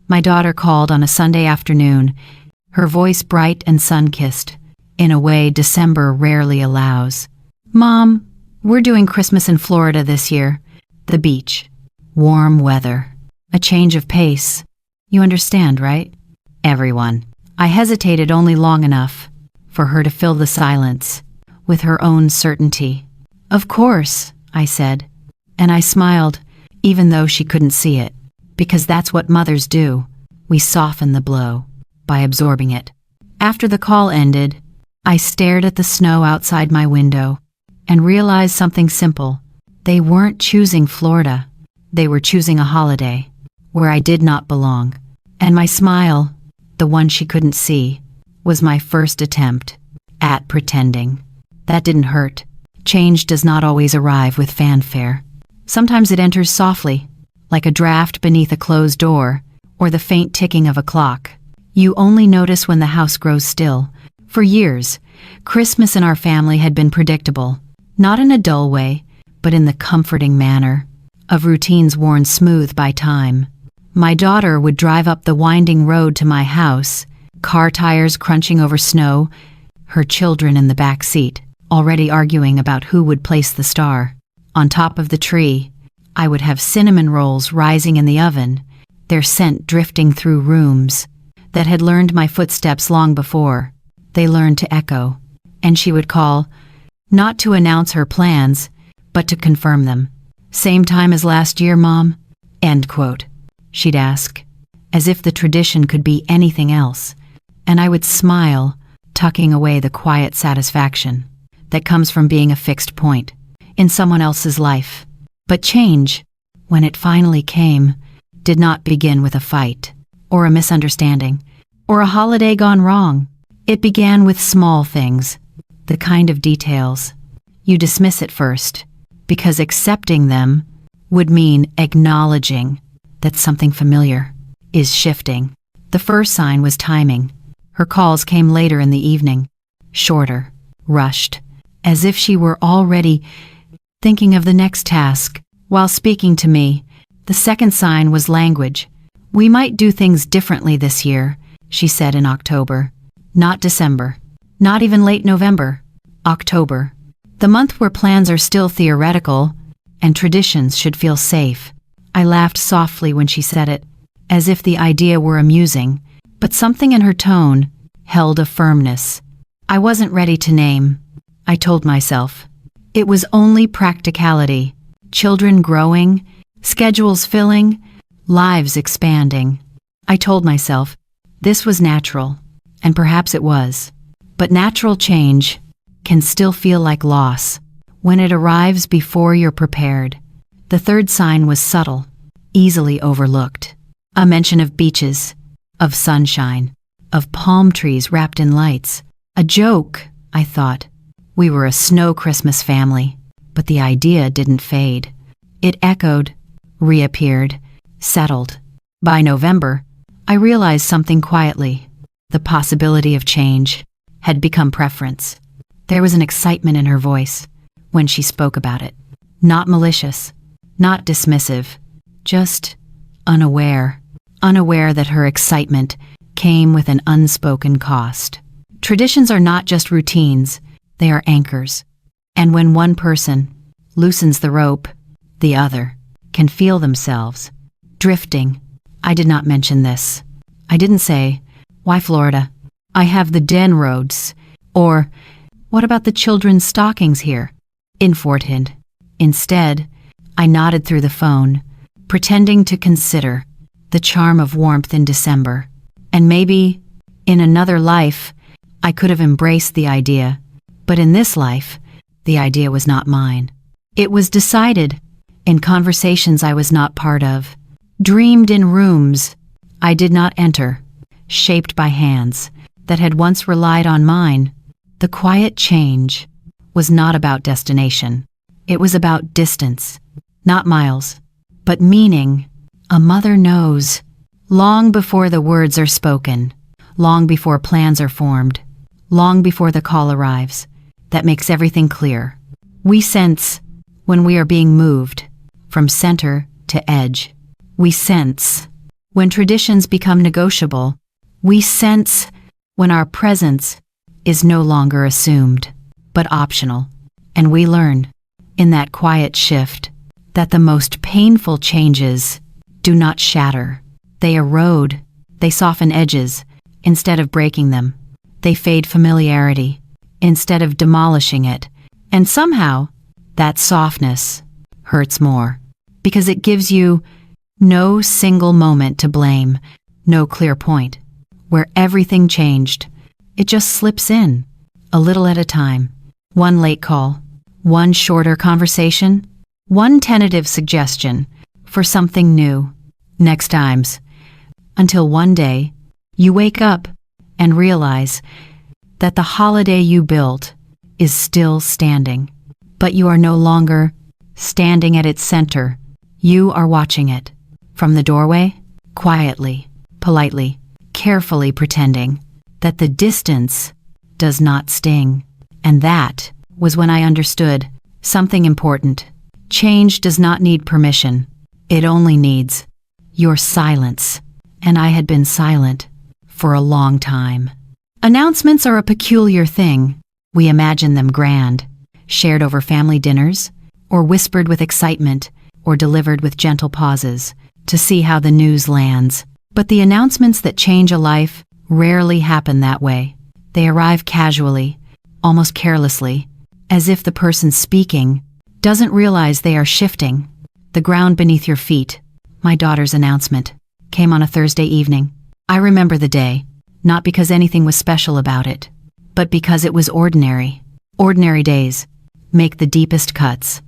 My daughter called on a Sunday afternoon, her voice bright and sun-kissed, in a way December rarely allows. "Mom, we're doing Christmas in Florida this year. The beach. Warm weather. A change of pace. You understand, right?" Everyone. I hesitated only long enough for her to fill the silence with her own certainty. "Of course," I said, and I smiled, even though she couldn't see it, because that's what mothers do. We soften the blow by absorbing it. After the call ended, I stared at the snow outside my window and realized something simple. They weren't choosing Florida. They were choosing a holiday where I did not belong. And my smile, the one she couldn't see, was my first attempt at pretending. That didn't hurt. Change does not always arrive with fanfare. Sometimes it enters softly, like a draft beneath a closed door, or the faint ticking of a clock. You only notice when the house grows still. For years, Christmas in our family had been predictable, not in a dull way, but in the comforting manner of routines worn smooth by time. My daughter would drive up the winding road to my house, car tires crunching over snow, her children in the back seat, already arguing about who would place the star. On top of the tree, I would have cinnamon rolls rising in the oven, their scent drifting through rooms that had learned my footsteps long before. They learned to echo, and she would call, not to announce her plans, but to confirm them. "Same time as last year, Mom?" End quote. She'd ask, as if the tradition could be anything else, and I would smile, tucking away the quiet satisfaction that comes from being a fixed point in someone else's life. But change, when it finally came, did not begin with a fight, or a misunderstanding, or a holiday gone wrong. It began with small things, the kind of details you dismiss at first, because accepting them would mean acknowledging that something familiar is shifting. The first sign was timing. Her calls came later in the evening, shorter, rushed, as if she were already thinking of the next task while speaking to me. The second sign was language. "We might do things differently this year," she said in October. Not December. Not even late November. October. The month where plans are still theoretical and traditions should feel safe. I laughed softly when she said it, as if the idea were amusing, but something in her tone held a firmness I wasn't ready to name. I told myself. It was only practicality. Children growing, schedules filling, lives expanding. I told myself this was natural, and perhaps it was. But natural change can still feel like loss when it arrives before you're prepared. The third sign was subtle, easily overlooked. A mention of beaches, of sunshine, of palm trees wrapped in lights. A joke, I thought. We were a snow Christmas family, but the idea didn't fade. It echoed, reappeared, settled. By November, I realized something quietly. The possibility of change had become preference. There was an excitement in her voice when she spoke about it. Not malicious, not dismissive, just unaware. Unaware that her excitement came with an unspoken cost. Traditions are not just routines, they are anchors. And when one person loosens the rope, the other can feel themselves drifting. I did not mention this. I didn't say, "Why Florida? I have the Den roads," or "What about the children's stockings here in Fort Hood?" Instead, I nodded through the phone, pretending to consider the charm of warmth in December. And maybe, in another life, I could have embraced the idea, but in this life, the idea was not mine. It was decided in conversations I was not part of, dreamed in rooms I did not enter, shaped by hands that had once relied on mine. The quiet change was not about destination. It was about distance, not miles, but meaning. A mother knows, long before the words are spoken, long before plans are formed, long before the call arrives, that makes everything clear. We sense when we are being moved from center to edge. We sense When traditions become negotiable, we sense when our presence is no longer assumed, but optional. And we learn, in that quiet shift, that the most painful changes do not shatter. They erode, they soften edges instead of breaking them. They fade familiarity instead of demolishing it. And somehow, that softness hurts more, because it gives you no single moment to blame, no clear point where everything changed. It just slips in, a little at a time. One late call, one shorter conversation, one tentative suggestion for something new. Next times. Until one day, you wake up and realize that the holiday you built is still standing. But you are no longer standing at its center. You are watching it. From the doorway, quietly, politely, carefully pretending that the distance does not sting. And that was when I understood something important. Change does not need permission. It only needs your silence. And I had been silent for a long time. Announcements are a peculiar thing. We imagine them grand, shared over family dinners, or whispered with excitement, or delivered with gentle pauses to see how the news lands. But the announcements that change a life rarely happen that way. They arrive casually, almost carelessly, as if the person speaking doesn't realize they are shifting the ground beneath your feet. My daughter's announcement came on a Thursday evening. I remember the day, not because anything was special about it, but because it was ordinary. Ordinary days make the deepest cuts.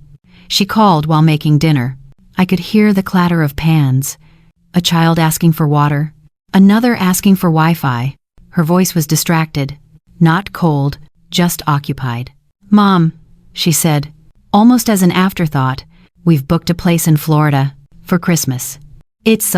She called while making dinner. I could hear the clatter of pans, a child asking for water, another asking for Wi-Fi. Her voice was distracted, not cold, just occupied. "Mom," she said, almost as an afterthought, "we've booked a place in Florida for Christmas." It's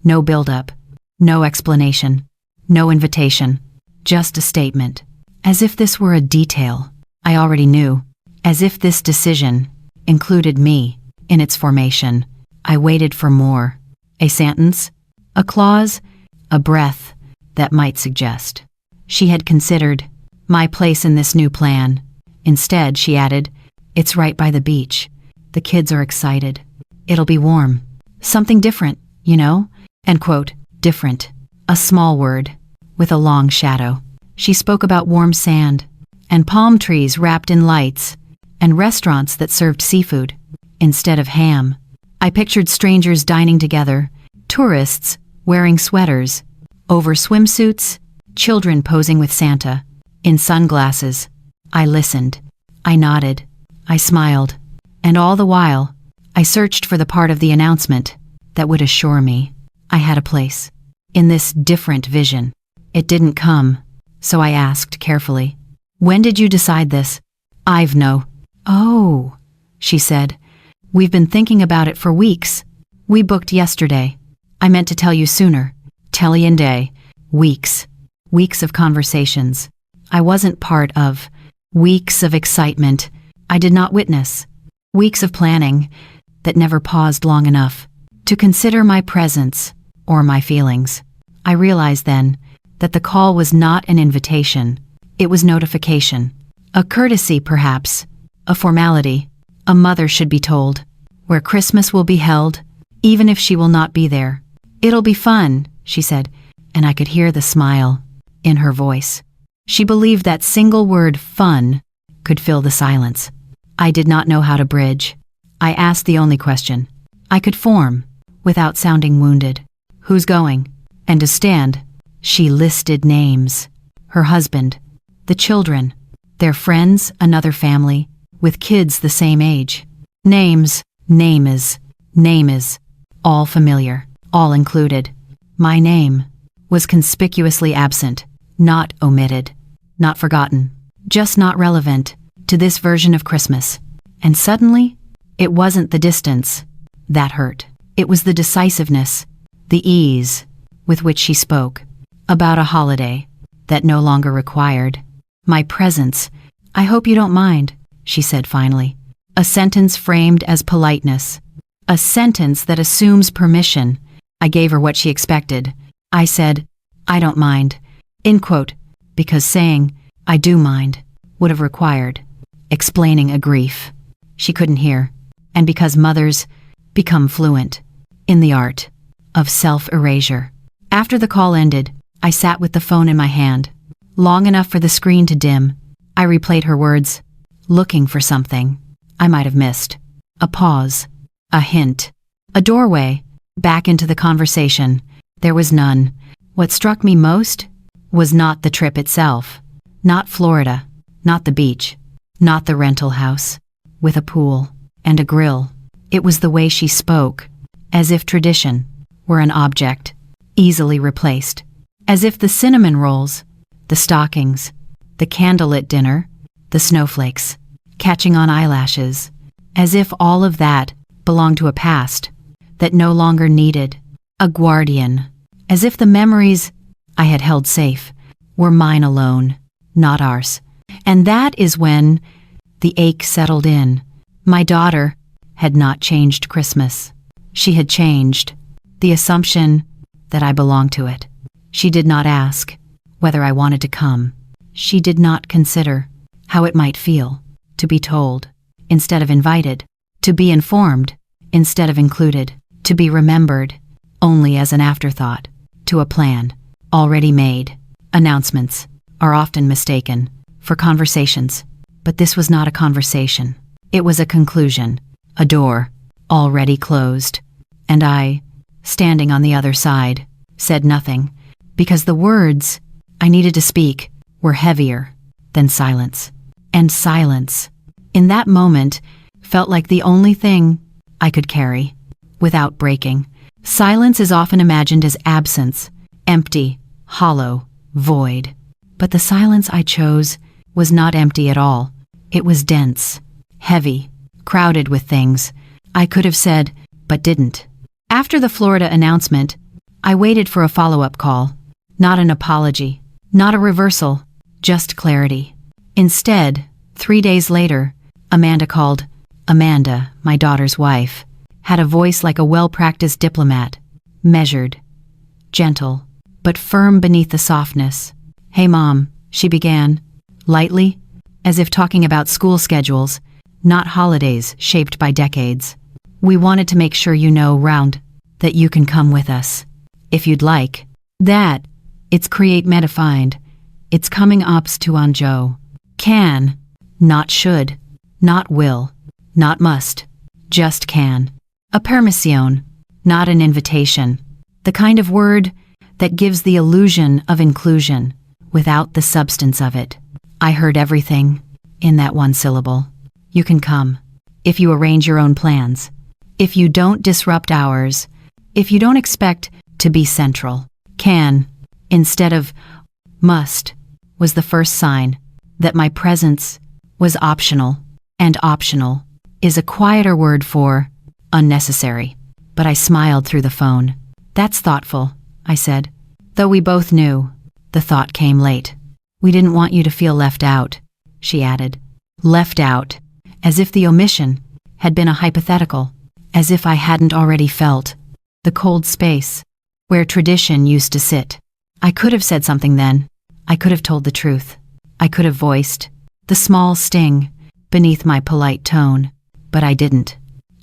no build-up, no explanation, no invitation, just a statement. As if this were a detail I already knew, as if this decision included me in its formation. I waited for more. A sentence, a clause, a breath that might suggest she had considered my place in this new plan. Instead, she added, "It's right by the beach. The kids are excited. It'll be warm. Something different, you know?" End quote. Different. A small word, with a long shadow. She spoke about warm sand, and palm trees wrapped in lights, and restaurants that served seafood instead of ham. I pictured strangers dining together, tourists wearing sweaters, over swimsuits, children posing with Santa, in sunglasses. I listened. I nodded. I smiled. And all the while, I searched for the part of the announcement that would assure me I had a place in this different vision. It didn't come, so I asked carefully, "When did you decide this?" "I've no." "Oh," she said, "we've been thinking about it for weeks. We booked yesterday. I meant to tell you sooner. Tellian day. Weeks. Weeks of conversations. I wasn't part of. Weeks of excitement I did not witness. Weeks of planning that never paused long enough to consider my presence or my feelings. I realized then that the call was not an invitation. It was notification. A courtesy, perhaps. A formality. A mother should be told where Christmas will be held, even if she will not be there. "It'll be fun," she said, and I could hear the smile in her voice. She believed that single word, fun, could fill the silence. I did not know how to bridge. I asked the only question I could form without sounding wounded. "Who's going?" And to stand, she listed names. Her husband, the children, their friends, another family, with kids the same age. Names, name is, all familiar, all included. My name was conspicuously absent, not omitted, not forgotten, just not relevant to this version of Christmas. And suddenly, it wasn't the distance that hurt. It was the decisiveness, the ease with which she spoke about a holiday that no longer required my presence. "I hope you don't mind," she said finally. A sentence framed as politeness. A sentence that assumes permission I gave her what she expected. I said, "I don't mind," end quote, because saying, "I do mind," would have required explaining a grief she couldn't hear, and because mothers become fluent in the art of self-erasure. After the call ended, I sat with the phone in my hand, long enough for the screen to dim. I replayed her words, looking for something I might have missed. A pause, a hint, a doorway, back into the conversation. There was none. What struck me most was not the trip itself, not Florida, not the beach, not the rental house with a pool and a grill. It was the way she spoke, as if tradition were an object easily replaced, as if the cinnamon rolls, the stockings, the candlelit dinner, the snowflakes, catching on eyelashes, as if all of that belonged to a past that no longer needed a guardian, as if the memories I had held safe were mine alone, not ours. And that is when the ache settled in. My daughter had not changed Christmas. She had changed the assumption that I belonged to it. She did not ask whether I wanted to come. She did not consider how it might feel to be told instead of invited, to be informed instead of included, to be remembered only as an afterthought to a plan already made. Announcements are often mistaken for conversations, but this was not a conversation. It was a conclusion, a door already closed, and I, standing on the other side, said nothing, because the words I needed to speak were heavier than silence. And silence, in that moment, felt like the only thing I could carry without breaking. Silence is often imagined as absence, empty, hollow, void. But the silence I chose was not empty at all. It was dense, heavy, crowded with things I could have said, but didn't. After the Florida announcement, I waited for a follow-up call. Not an apology, not a reversal, just clarity. Instead, 3 days later, Amanda called. Amanda, my daughter's wife, had a voice like a well-practiced diplomat, measured, gentle, but firm beneath the softness. "Hey, Mom," she began, lightly, as if talking about school schedules, not holidays shaped by decades. "We wanted to make sure you know, round, that you can come with us, if you'd like. That, it's create metafind. It's coming ops to Anjo. Can, not should, not will, not must, just can. A permission, not an invitation. The kind of word that gives the illusion of inclusion without the substance of it." I heard everything in that one syllable. You can come, if you arrange your own plans, if you don't disrupt ours, if you don't expect to be central. Can, instead of must, was the first sign that my presence was optional, and optional is a quieter word for unnecessary. But I smiled through the phone. "That's thoughtful," I said, though we both knew the thought came late. "We didn't want you to feel left out," she added. Left out, as if the omission had been a hypothetical, as if I hadn't already felt the cold space where tradition used to sit. I could have said something then. I could have told the truth. I could have voiced the small sting beneath my polite tone, but I didn't.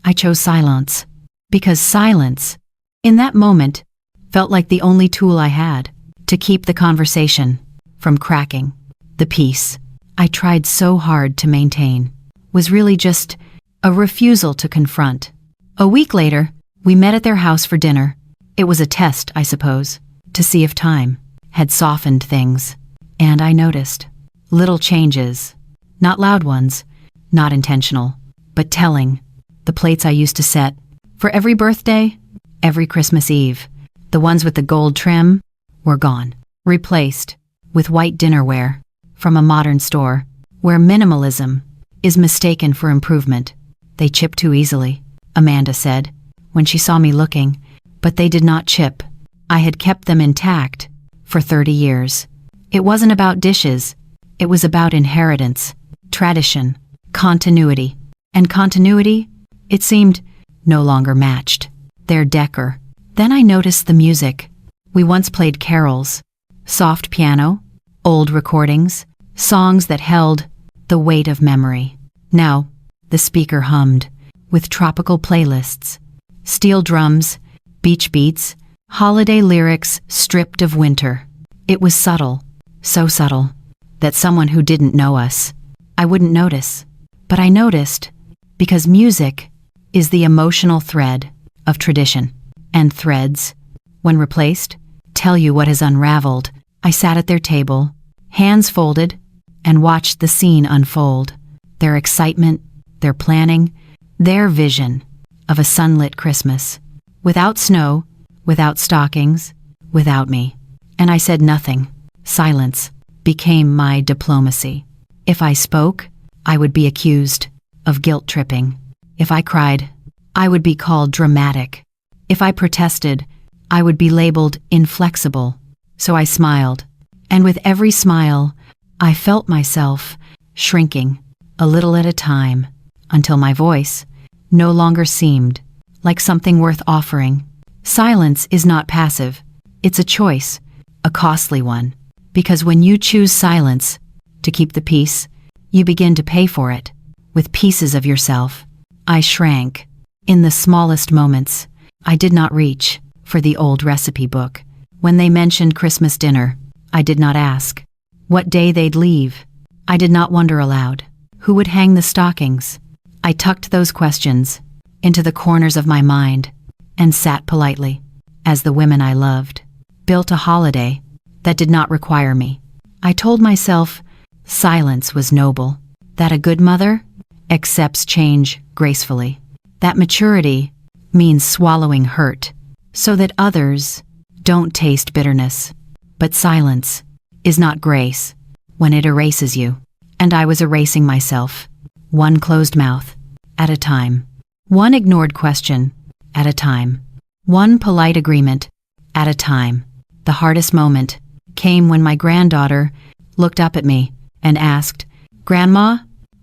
I chose silence, because silence, in that moment, felt like the only tool I had to keep the conversation from cracking. The peace I tried so hard to maintain was really just a refusal to confront. A week later, we met at their house for dinner. It was a test, I suppose, to see if time had softened things. And I noticed little changes, not loud ones, not intentional, but telling. The plates I used to set for every birthday, every Christmas Eve, the ones with the gold trim, were gone, replaced with white dinnerware from a modern store where minimalism is mistaken for improvement. "They chip too easily," Amanda said when she saw me looking, but they did not chip. I had kept them intact for 30 years. It wasn't about dishes. It was about inheritance, tradition, continuity. And continuity, it seemed, no longer matched their decor. Then I noticed the music. We once played carols, soft piano, old recordings, songs that held the weight of memory. Now, the speaker hummed, with tropical playlists, steel drums, beach beats, holiday lyrics stripped of winter. It was subtle, so subtle, that someone who didn't know us, I wouldn't notice. But I noticed, because music is the emotional thread of tradition, and threads, when replaced, tell you what has unraveled. I sat at their table, hands folded, and watched the scene unfold. Their excitement, their planning, their vision of a sunlit Christmas. Without snow, without stockings, without me. And I said nothing. Silence became my diplomacy. If I spoke, I would be accused of guilt tripping. If I cried, I would be called dramatic. If I protested, I would be labeled inflexible. So I smiled, and with every smile, I felt myself shrinking a little at a time until my voice no longer seemed like something worth offering. Silence is not passive. It's a choice, a costly one, because when you choose silence to keep the peace, you begin to pay for it with pieces of yourself. I shrank. In the smallest moments, I did not reach for the old recipe book. When they mentioned Christmas dinner, I did not ask what day they'd leave. I did not wonder aloud who would hang the stockings. I tucked those questions into the corners of my mind and sat politely as the women I loved built a holiday that did not require me. I told myself silence was noble, that a good mother accepts change gracefully, that maturity means swallowing hurt so that others don't taste bitterness. But silence is not grace when it erases you. And I was erasing myself, one closed mouth at a time, one ignored question at a time, one polite agreement at a time. The hardest moment came when my granddaughter looked up at me and asked, "Grandma,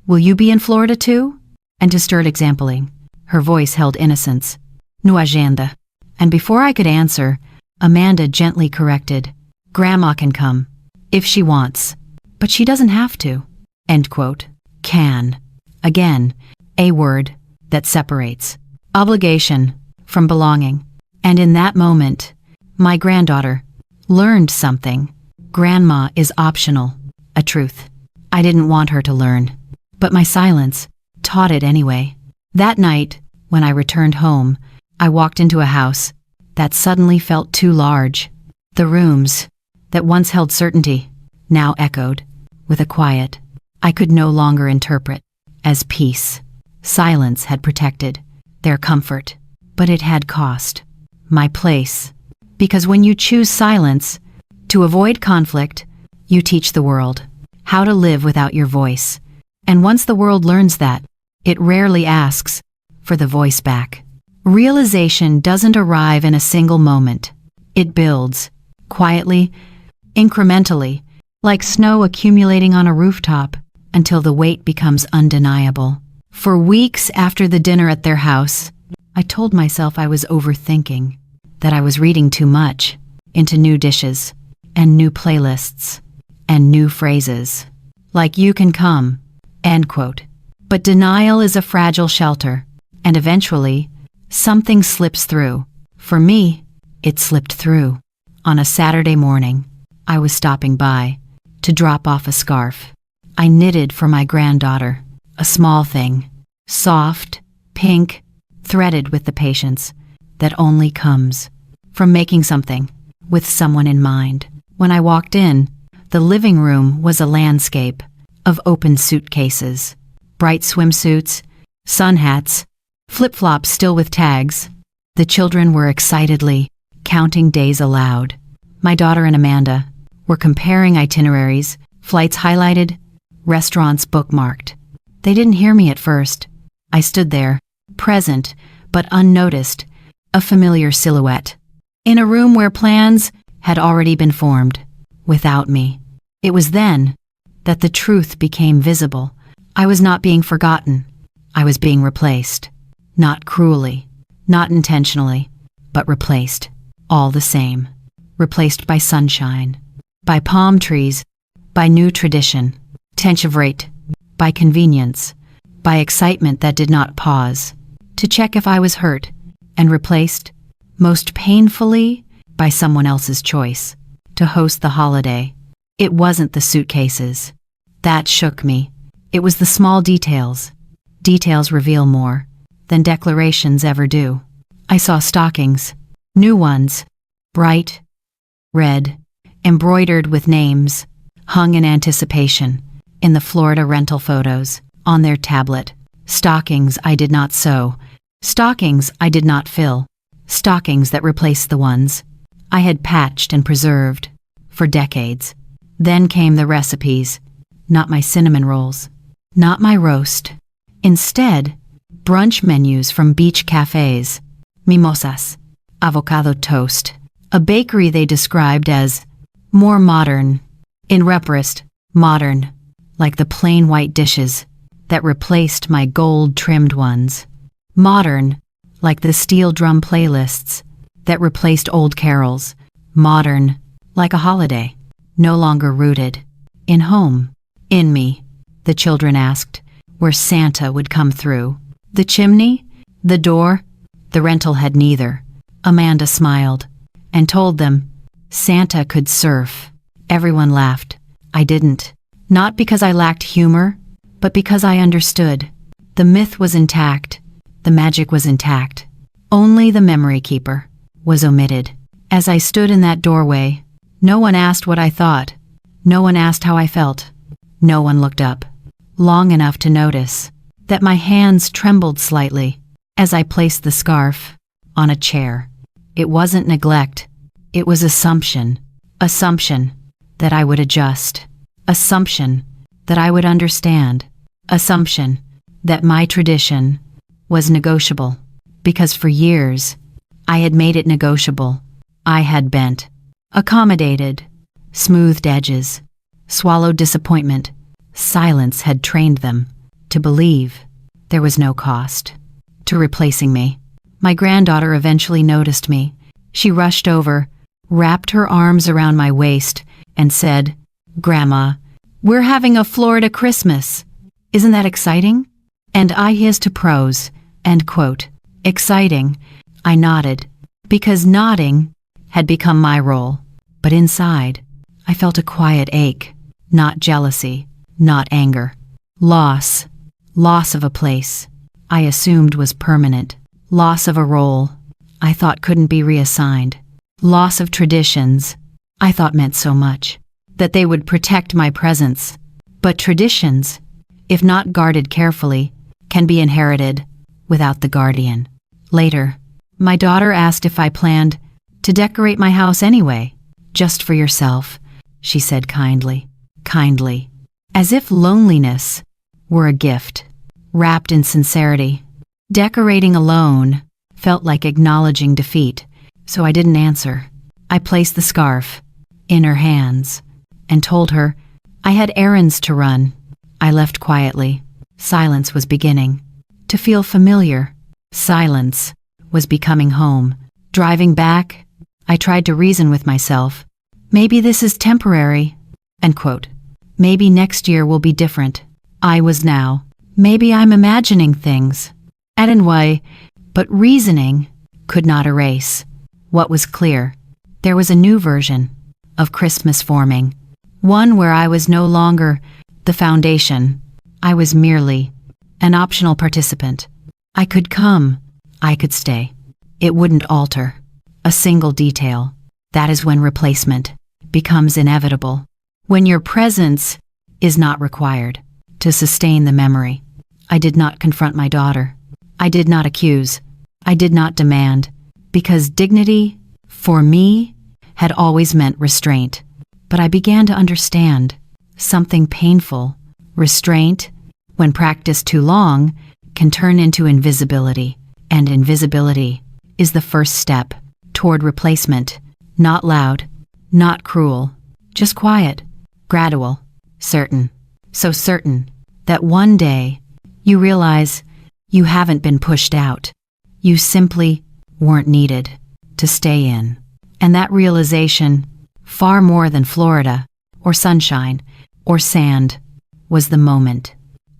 will you be in Florida too?" And to stir exampling, her voice held innocence. "No agenda." And before I could answer, Amanda gently corrected, "Grandma can come, if she wants, but she doesn't have to." End quote. Can. Again, a word that separates obligation from belonging. And in that moment, my granddaughter learned something. Grandma is optional, a truth I didn't want her to learn, but my silence taught it anyway. That night, when I returned home, I walked into a house that suddenly felt too large. The rooms that once held certainty now echoed with a quiet I could no longer interpret as peace. Silence had protected their comfort, but it had cost my place. Because when you choose silence to avoid conflict, you teach the world how to live without your voice. And once the world learns that, it rarely asks for the voice back. Realization doesn't arrive in a single moment. It builds, quietly, incrementally, like snow accumulating on a rooftop, until the weight becomes undeniable. For weeks after the dinner at their house, I told myself I was overthinking, that I was reading too much into new dishes, and new playlists, and new phrases. Like "you can come," end quote. But denial is a fragile shelter, and eventually, something slips through. For me, it slipped through. On a Saturday morning, I was stopping by to drop off a scarf I knitted for my granddaughter, a small thing, soft, pink, threaded with the patience that only comes from making something with someone in mind. When I walked in, the living room was a landscape of open suitcases, bright swimsuits, sun hats, flip-flops still with tags. The children were excitedly counting days aloud. My daughter and Amanda were comparing itineraries, flights highlighted, restaurants bookmarked. They didn't hear me at first. I stood there, present but unnoticed, a familiar silhouette, in a room where plans had already been formed, without me. It was then that the truth became visible. I was not being forgotten. I was being replaced. Not cruelly, not intentionally, but replaced, all the same. Replaced by sunshine, by palm trees, by new tradition, tenchvrate, by convenience, by excitement that did not pause to check if I was hurt, and replaced, most painfully, by someone else's choice to host the holiday. It wasn't the suitcases. That shook me. It was the small details. Details reveal more than declarations ever do. I saw stockings, new ones, bright, red, embroidered with names, hung in anticipation, in the Florida rental photos, on their tablet. Stockings I did not sew. Stockings I did not fill. Stockings that replaced the ones I had patched and preserved for decades. Then came the recipes, not my cinnamon rolls, not my roast. Instead, brunch menus from beach cafes, mimosas, avocado toast, a bakery they described as more modern, in reparist, modern, like the plain white dishes that replaced my gold-trimmed ones. Modern, like the steel drum playlists that replaced old carols. Modern, like a holiday, no longer rooted in home, in me, the children asked, where Santa would come through. The chimney? The door? The rental had neither. Amanda smiled and told them Santa could surf. Everyone laughed. I didn't. Not because I lacked humor, but because I understood. The myth was intact. The magic was intact. Only the memory keeper was omitted. As I stood in that doorway, no one asked what I thought. No one asked how I felt. No one looked up long enough to notice that my hands trembled slightly as I placed the scarf on a chair. It wasn't neglect. It was assumption. Assumption that I would adjust. Assumption that I would understand. Assumption that my tradition was negotiable, because for years I had made it negotiable. I had bent, accommodated, smoothed edges, swallowed disappointment. Silence had trained them to believe there was no cost to replacing me. My granddaughter eventually noticed me. She rushed over, wrapped her arms around my waist, and said, "Grandma, we're having a Florida Christmas. Isn't that exciting?" And I hissed to prose, end quote. Exciting. I nodded, because nodding had become my role. But inside, I felt a quiet ache, not jealousy, not anger. Loss. Loss of a place I assumed was permanent. Loss of a role I thought couldn't be reassigned. Loss of traditions I thought meant so much, that they would protect my presence. But traditions, if not guarded carefully, can be inherited without the guardian. Later, my daughter asked if I planned to decorate my house anyway. "Just for yourself," she said kindly. Kindly. As if loneliness were a gift, wrapped in sincerity. Decorating alone felt like acknowledging defeat, so I didn't answer. I placed the scarf in her hands and told her I had errands to run. I left quietly. Silence was beginning to feel familiar. Silence was becoming home. Driving back, I tried to reason with myself. Maybe this is temporary, end quote. Maybe next year will be different. I was now. Maybe I'm imagining things. But reasoning could not erase what was clear. There was a new version of Christmas forming. One where I was no longer the foundation. I was merely an optional participant. I could come. I could stay. It wouldn't alter a single detail. That is when replacement becomes inevitable. When your presence is not required to sustain the memory. I did not confront my daughter. I did not accuse. I did not demand, because dignity, for me, had always meant restraint. But I began to understand something painful. Restraint, when practiced too long, can turn into invisibility, and invisibility is the first step toward replacement. Not loud, not cruel, just quiet, gradual, certain. So certain that one day you realize you haven't been pushed out. You simply weren't needed. to stay in. And that realization, far more than Florida, or sunshine, or sand, was the moment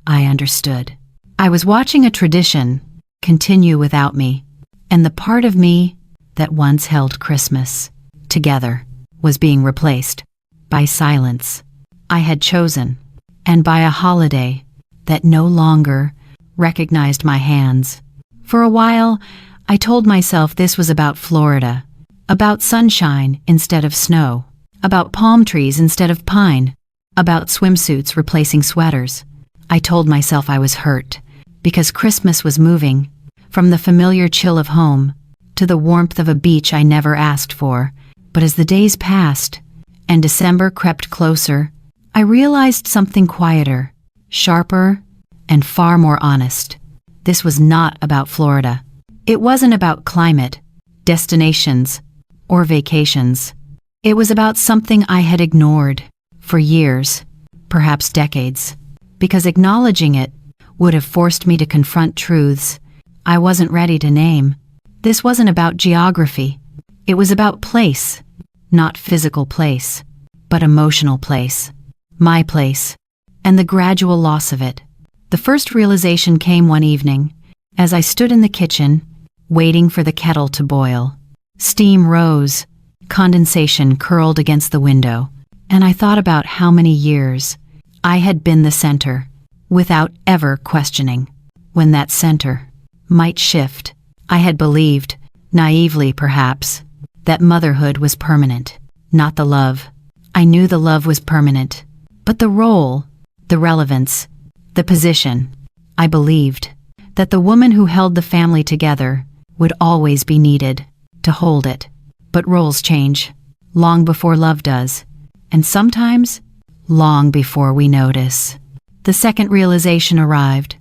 I understood. I was watching a tradition continue without me, and the part of me that once held Christmas together was being replaced by silence I had chosen, and by a holiday that no longer recognized my hands. For a while, I told myself this was about Florida, about sunshine instead of snow, about palm trees instead of pine, about swimsuits replacing sweaters. I told myself I was hurt, because Christmas was moving from the familiar chill of home to the warmth of a beach I never asked for. But as the days passed and December crept closer, I realized something quieter, sharper, and far more honest. This was not about Florida. It wasn't about climate, destinations, or vacations. It was about something I had ignored for years, perhaps decades, because acknowledging it would have forced me to confront truths I wasn't ready to name. This wasn't about geography. It was about place, not physical place, but emotional place, my place, and the gradual loss of it. The first realization came one evening, as I stood in the kitchen, waiting for the kettle to boil. Steam rose, condensation curled against the window, and I thought about how many years I had been the center, without ever questioning when that center might shift. I had believed, naively perhaps, that motherhood was permanent, not the love. I knew the love was permanent, but the role, the relevance, the position. I believed that the woman who held the family together would always be needed to hold it. But roles change, long before love does, and sometimes long before we notice. The second realization arrived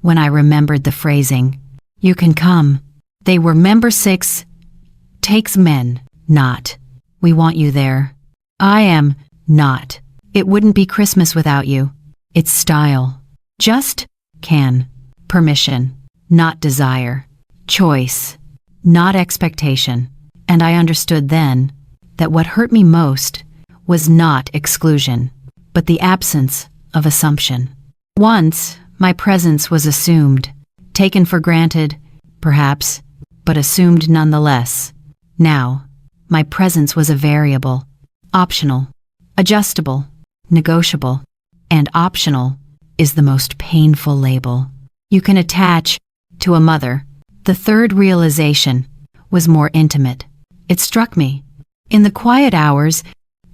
when I remembered the phrasing, "You can come." They were member 6, takes men, not, "We want you there." I am, not, "It wouldn't be Christmas without you." It's style. Just, can. Permission, not desire. Choice, not expectation. And I understood then that what hurt me most was not exclusion, but the absence of assumption. Once, my presence was assumed, taken for granted, perhaps, but assumed nonetheless. Now, my presence was a variable, optional, adjustable, negotiable, and optional is the most painful label you can attach to a mother. The third realization was more intimate. It struck me in the quiet hours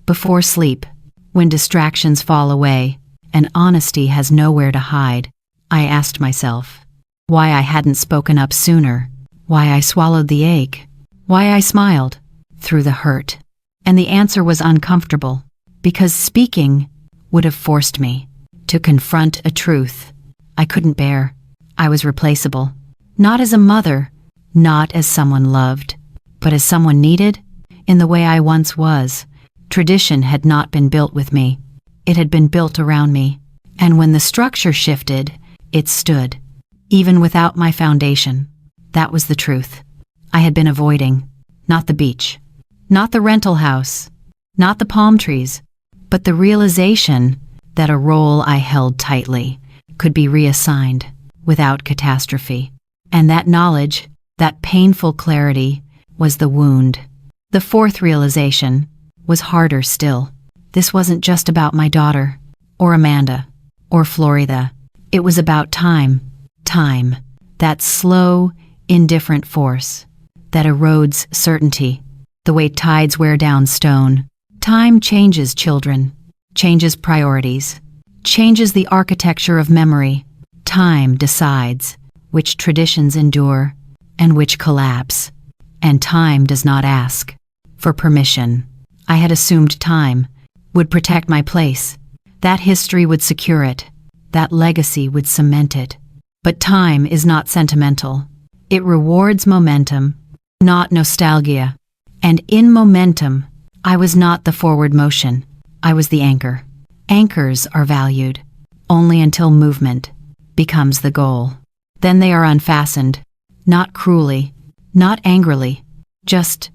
before sleep, when distractions fall away and honesty has nowhere to hide. I asked myself why I hadn't spoken up sooner, why I swallowed the ache, why I smiled through the hurt. And the answer was uncomfortable, because speaking would have forced me to confront a truth I couldn't bear. I was replaceable, not as a mother, not as someone loved, but as someone needed, in the way I once was. Tradition had not been built with me. It had been built around me. And when the structure shifted, it stood, even without my foundation. That was the truth. I had been avoiding, not the beach, not the rental house, not the palm trees, but the realization that a role I held tightly could be reassigned without catastrophe. And that knowledge, that painful clarity, was the wound. The fourth realization was harder still. This wasn't just about my daughter, or Amanda, or Florida. It was about time. Time, that slow, indifferent force that erodes certainty, the way tides wear down stone. Time changes children, changes priorities, changes the architecture of memory. Time decides which traditions endure and which collapse. And time does not ask for permission. I had assumed time would protect my place. That history would secure it. That legacy would cement it. But time is not sentimental. It rewards momentum, not nostalgia. And in momentum, I was not the forward motion. I was the anchor. Anchors are valued only until movement becomes the goal. Then they are unfastened, not cruelly, not angrily, just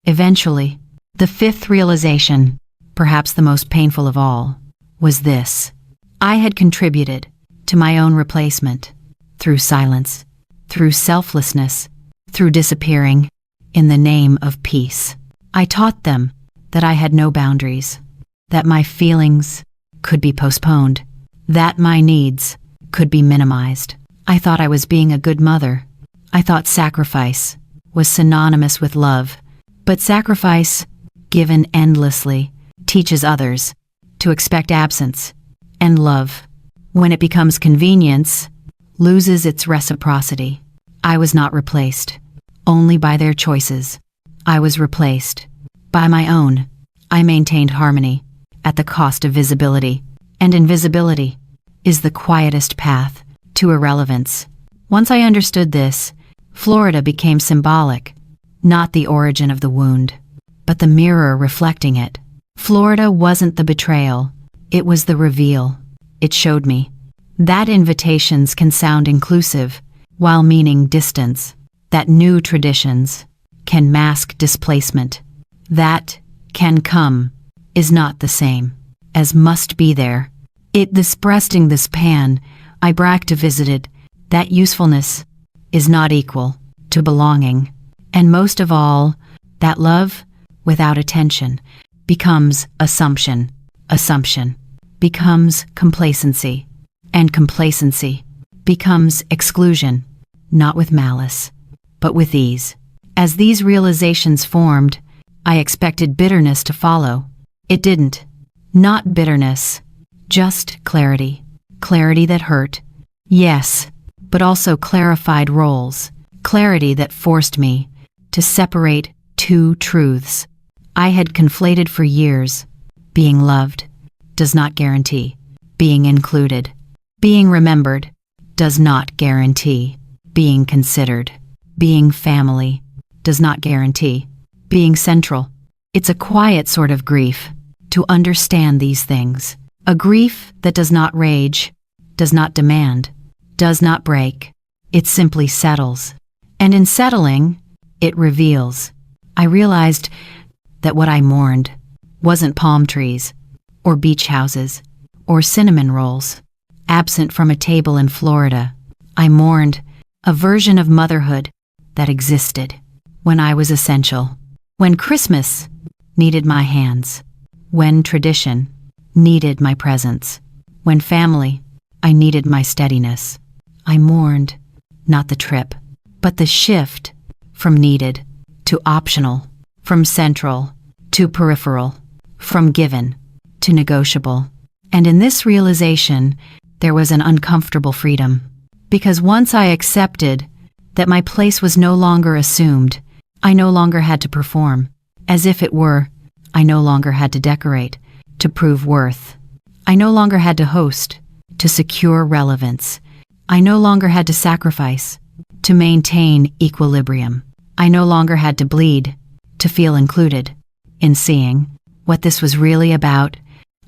Eventually, the fifth realization, perhaps the most painful of all, was this. I had contributed to my own replacement through silence, through selflessness, through disappearing in the name of peace. I taught them that I had no boundaries, that my feelings could be postponed, that my needs could be minimized. I thought I was being a good mother. I thought sacrifice was synonymous with love, but sacrifice, given endlessly, teaches others to expect absence, and love, when it becomes convenience, loses its reciprocity. I was not replaced only by their choices. I was replaced by my own. I maintained harmony at the cost of visibility, and invisibility is the quietest path to irrelevance. Once I understood this, Florida became symbolic, not the origin of the wound, but the mirror reflecting it. Florida wasn't the betrayal, it was the reveal. It showed me that invitations can sound inclusive while meaning distance, that new traditions can mask displacement, that can come is not the same as must be there. This breasting this pan, I bragged visited, that usefulness is not equal to belonging, and most of all, that love without attention becomes assumption, assumption becomes complacency, and complacency becomes exclusion, not with malice, but with ease. As these realizations formed, I expected bitterness to follow. It didn't. Not bitterness, just clarity. Clarity that hurt, yes, but also clarified roles. Clarity that forced me to separate two truths I had conflated for years. Being loved does not guarantee being included. Being remembered does not guarantee being considered. Being family does not guarantee being central. It's a quiet sort of grief to understand these things. A grief that does not rage, does not demand, does not break. It simply settles. And in settling, it reveals. I realized that what I mourned wasn't palm trees, or beach houses, or cinnamon rolls. Absent from a table in Florida, I mourned a version of motherhood that existed when I was essential, when Christmas needed my hands, when tradition needed my presence, when family, I needed my steadiness. I mourned not the trip, but the shift from needed to optional, from central to peripheral, from given to negotiable. And in this realization, there was an uncomfortable freedom. Because once I accepted that my place was no longer assumed, I no longer had to perform. As if it were, I no longer had to decorate to prove worth. I no longer had to host to secure relevance. I no longer had to sacrifice to maintain equilibrium. I no longer had to bleed to feel included. In seeing what this was really about,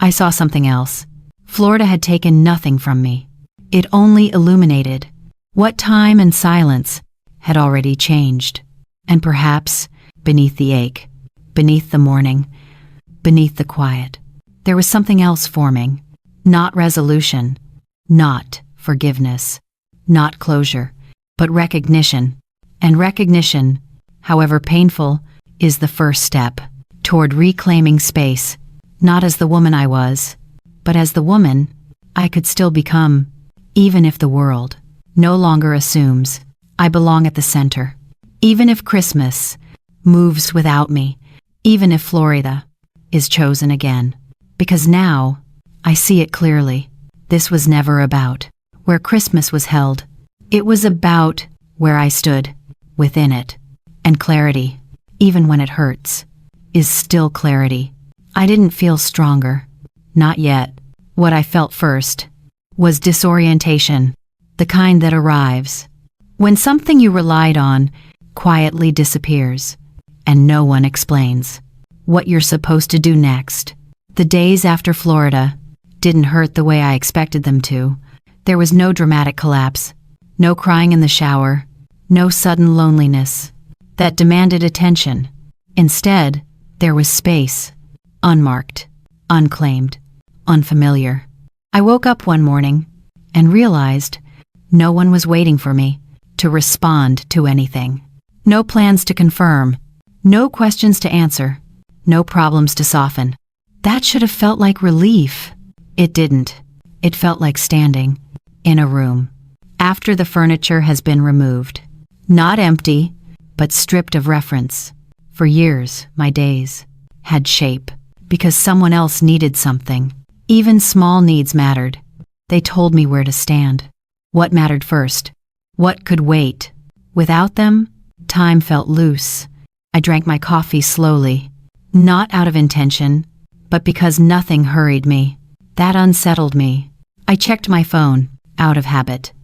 I saw something else. Florida had taken nothing from me. It only illuminated what time and silence had already changed. And perhaps beneath the ache, beneath the mourning, beneath the quiet, there was something else forming. Not resolution, not forgiveness, not closure, but recognition. And recognition, however painful, is the first step toward reclaiming space, not as the woman I was, but as the woman I could still become, even if the world no longer assumes I belong at the center. Even if Christmas moves without me, even if Florida is chosen again. Because now, I see it clearly. This was never about where Christmas was held. It was about where I stood within it. And clarity, even when it hurts, is still clarity. I didn't feel stronger. Not yet. What I felt first was disorientation, the kind that arrives when something you relied on quietly disappears, and no one explains what you're supposed to do next. The days after Florida didn't hurt the way I expected them to. There was no dramatic collapse, no crying in the shower, no sudden loneliness that demanded attention. Instead, there was space, unmarked, unclaimed, unfamiliar. I woke up one morning and realized no one was waiting for me to respond to anything. No plans to confirm, no questions to answer, no problems to soften. That should have felt like relief. It didn't. It felt like standing in a room after the furniture has been removed. Not empty, but stripped of reference. For years, my days had shape because someone else needed something. Even small needs mattered. They told me where to stand, what mattered first, what could wait. Without them, time felt loose. I drank my coffee slowly, not out of intention, but because nothing hurried me. That unsettled me. I checked my phone, out of habit.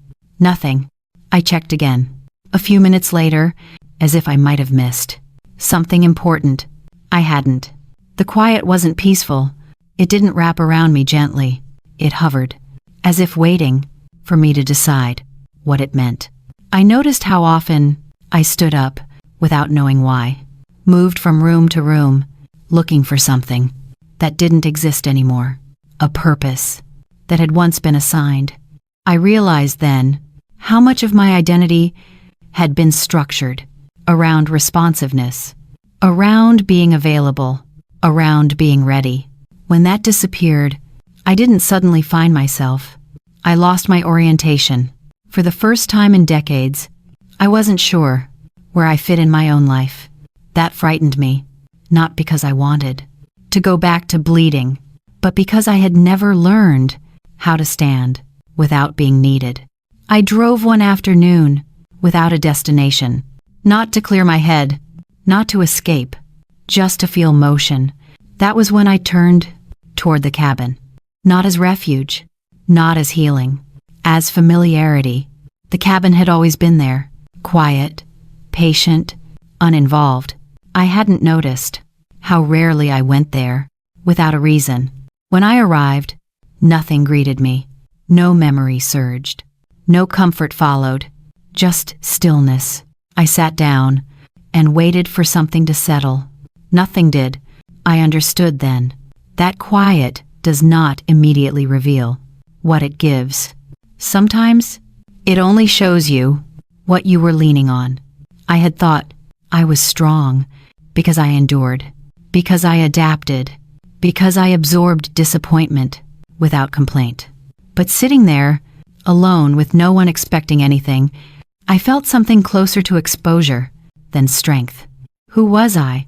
Nothing. I checked again. A few minutes later, as if I might have missed something important. I hadn't. The quiet wasn't peaceful. It didn't wrap around me gently. It hovered, as if waiting for me to decide what it meant. I noticed how often I stood up without knowing why, moved from room to room, looking for something that didn't exist anymore, a purpose that had once been assigned. I realized then how much of my identity had been structured around responsiveness, around being available, around being ready. When that disappeared, I didn't suddenly find myself. I lost my orientation. For the first time in decades, I wasn't sure where I fit in my own life. That frightened me, not because I wanted to go back to bleeding, but because I had never learned how to stand without being needed. I drove one afternoon without a destination, not to clear my head, not to escape, just to feel motion. That was when I turned toward the cabin, not as refuge, not as healing, as familiarity. The cabin had always been there, quiet, patient, uninvolved. I hadn't noticed how rarely I went there without a reason. When I arrived, nothing greeted me. No memory surged. No comfort followed. Just stillness. I sat down and waited for something to settle. Nothing did. I understood then. That quiet does not immediately reveal what it gives. Sometimes it only shows you what you were leaning on. I had thought I was strong because I endured, because I adapted, because I absorbed disappointment without complaint. But sitting there, alone with no one expecting anything, I felt something closer to exposure than strength. Who was I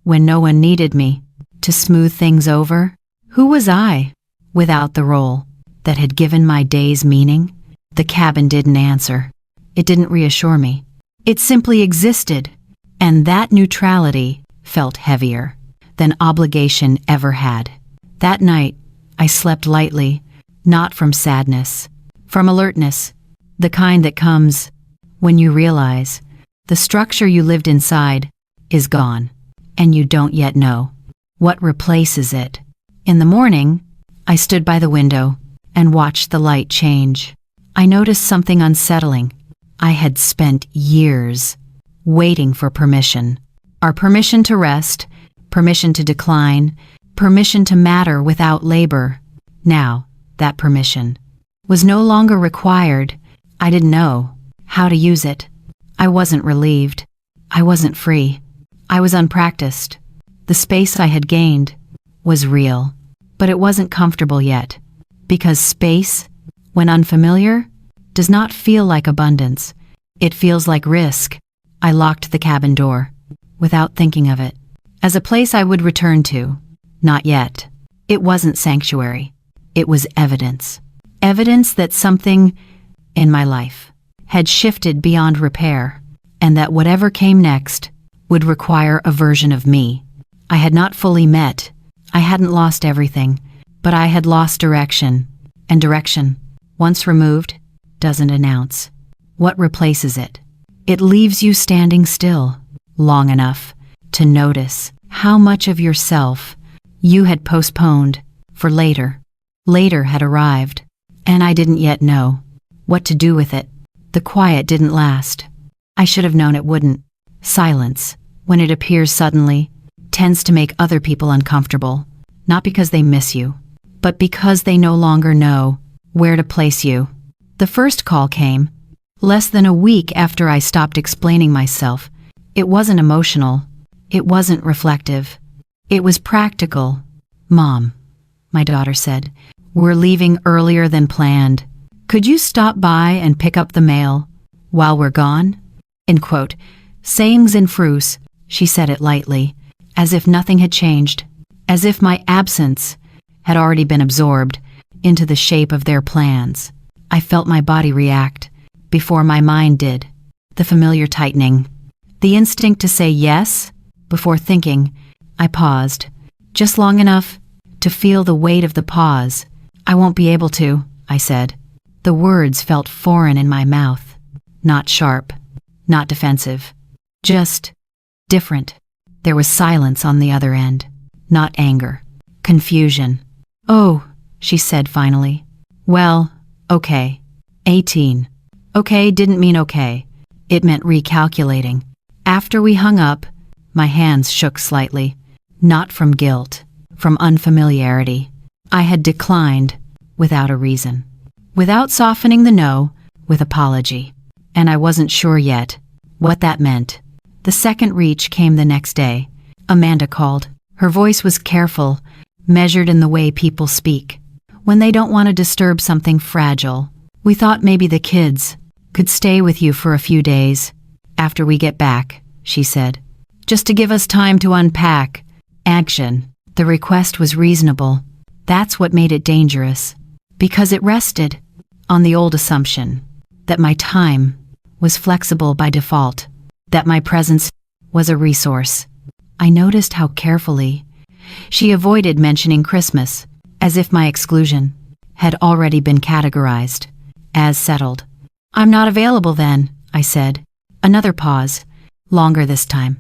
when no one needed me to smooth things over? Who was I without the role that had given my days meaning? The cabin didn't answer. It didn't reassure me. It simply existed, and that neutrality felt heavier than obligation ever had. That night, I slept lightly, not from sadness, from alertness, the kind that comes when you realize the structure you lived inside is gone, and you don't yet know what replaces it. In the morning, I stood by the window and watched the light change. I noticed something unsettling. I had spent years waiting for permission. Our permission to rest, permission to decline, permission to matter without labor. Now, that permission was no longer required. I didn't know how to use it. I wasn't relieved. I wasn't free. I was unpracticed. The space I had gained was real, but it wasn't comfortable yet, because space, when unfamiliar, does not feel like abundance. It feels like risk. I locked the cabin door, without thinking of it, as a place I would return to. Not yet. It wasn't sanctuary. It was evidence. Evidence that something in my life had shifted beyond repair, and that whatever came next would require a version of me I had not fully met. I hadn't lost everything, but I had lost direction. And direction, once removed, doesn't announce what replaces it. It leaves you standing still long enough to notice how much of yourself you had postponed for later. Later had arrived, and I didn't yet know what to do with it. The quiet didn't last. I should have known it wouldn't. Silence when it appears suddenly, tends to make other people uncomfortable, not because they miss you, but because they no longer know where to place you. The first call came less than a week after I stopped explaining myself. It wasn't emotional. It wasn't reflective. It was practical. "Mom," my daughter said, "we're leaving earlier than planned. Could you stop by and pick up the mail while we're gone?" End quote. Sayings in frus, she said it lightly, as if nothing had changed, as if my absence had already been absorbed into the shape of their plans. I felt my body react before my mind did, the familiar tightening, the instinct to say yes before thinking. I paused, just long enough to feel the weight of the pause. "I won't be able to," I said. The words felt foreign in my mouth, not sharp, not defensive, just different. There was silence on the other end, not anger, confusion. "Oh," she said finally. "Well, okay. 18. Okay didn't mean okay. It meant recalculating." After we hung up, my hands shook slightly, not from guilt, from unfamiliarity. I had declined without a reason, without softening the no with apology, and I wasn't sure yet what that meant. The second reach came the next day. Amanda called. Her voice was careful, measured in the way people speak when they don't want to disturb something fragile. "We thought maybe the kids could stay with you for a few days after we get back," she said, "just to give us time to unpack." Action. The request was reasonable. That's what made it dangerous, because it rested on the old assumption that my time was flexible by default, that my presence was a resource. I noticed how carefully she avoided mentioning Christmas, as if my exclusion had already been categorized as settled. "I'm not available then," I said. Another pause, longer this time.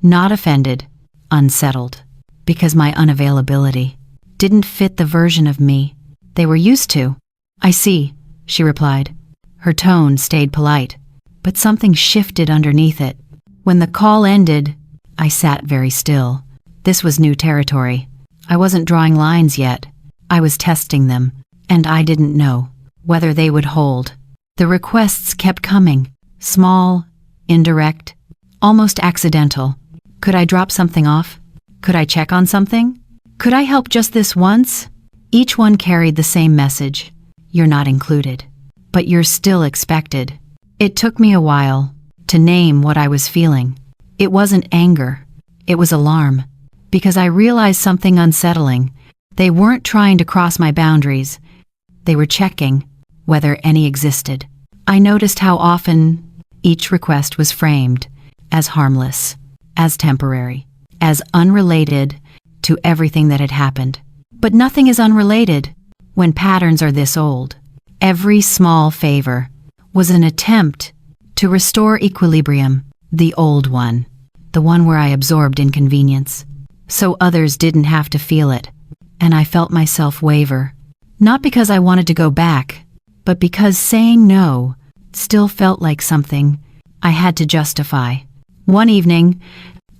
Not offended, unsettled, because my unavailability didn't fit the version of me they were used to. "I see," she replied. Her tone stayed polite, but something shifted underneath it. When the call ended, I sat very still. This was new territory. I wasn't drawing lines yet. I was testing them, and I didn't know whether they would hold. The requests kept coming, small, indirect, almost accidental. Could I drop something off? Could I check on something? Could I help just this once? Each one carried the same message. You're not included, but you're still expected. It took me a while to name what I was feeling. It wasn't anger. It was alarm, because I realized something unsettling. They weren't trying to cross my boundaries. They were checking whether any existed. I noticed how often each request was framed as harmless, as temporary, as unrelated to everything that had happened. But nothing is unrelated when patterns are this old. Every small favor was an attempt to restore equilibrium, the old one, the one where I absorbed inconvenience, so others didn't have to feel it. And I felt myself waver, not because I wanted to go back, but because saying no still felt like something I had to justify. One evening,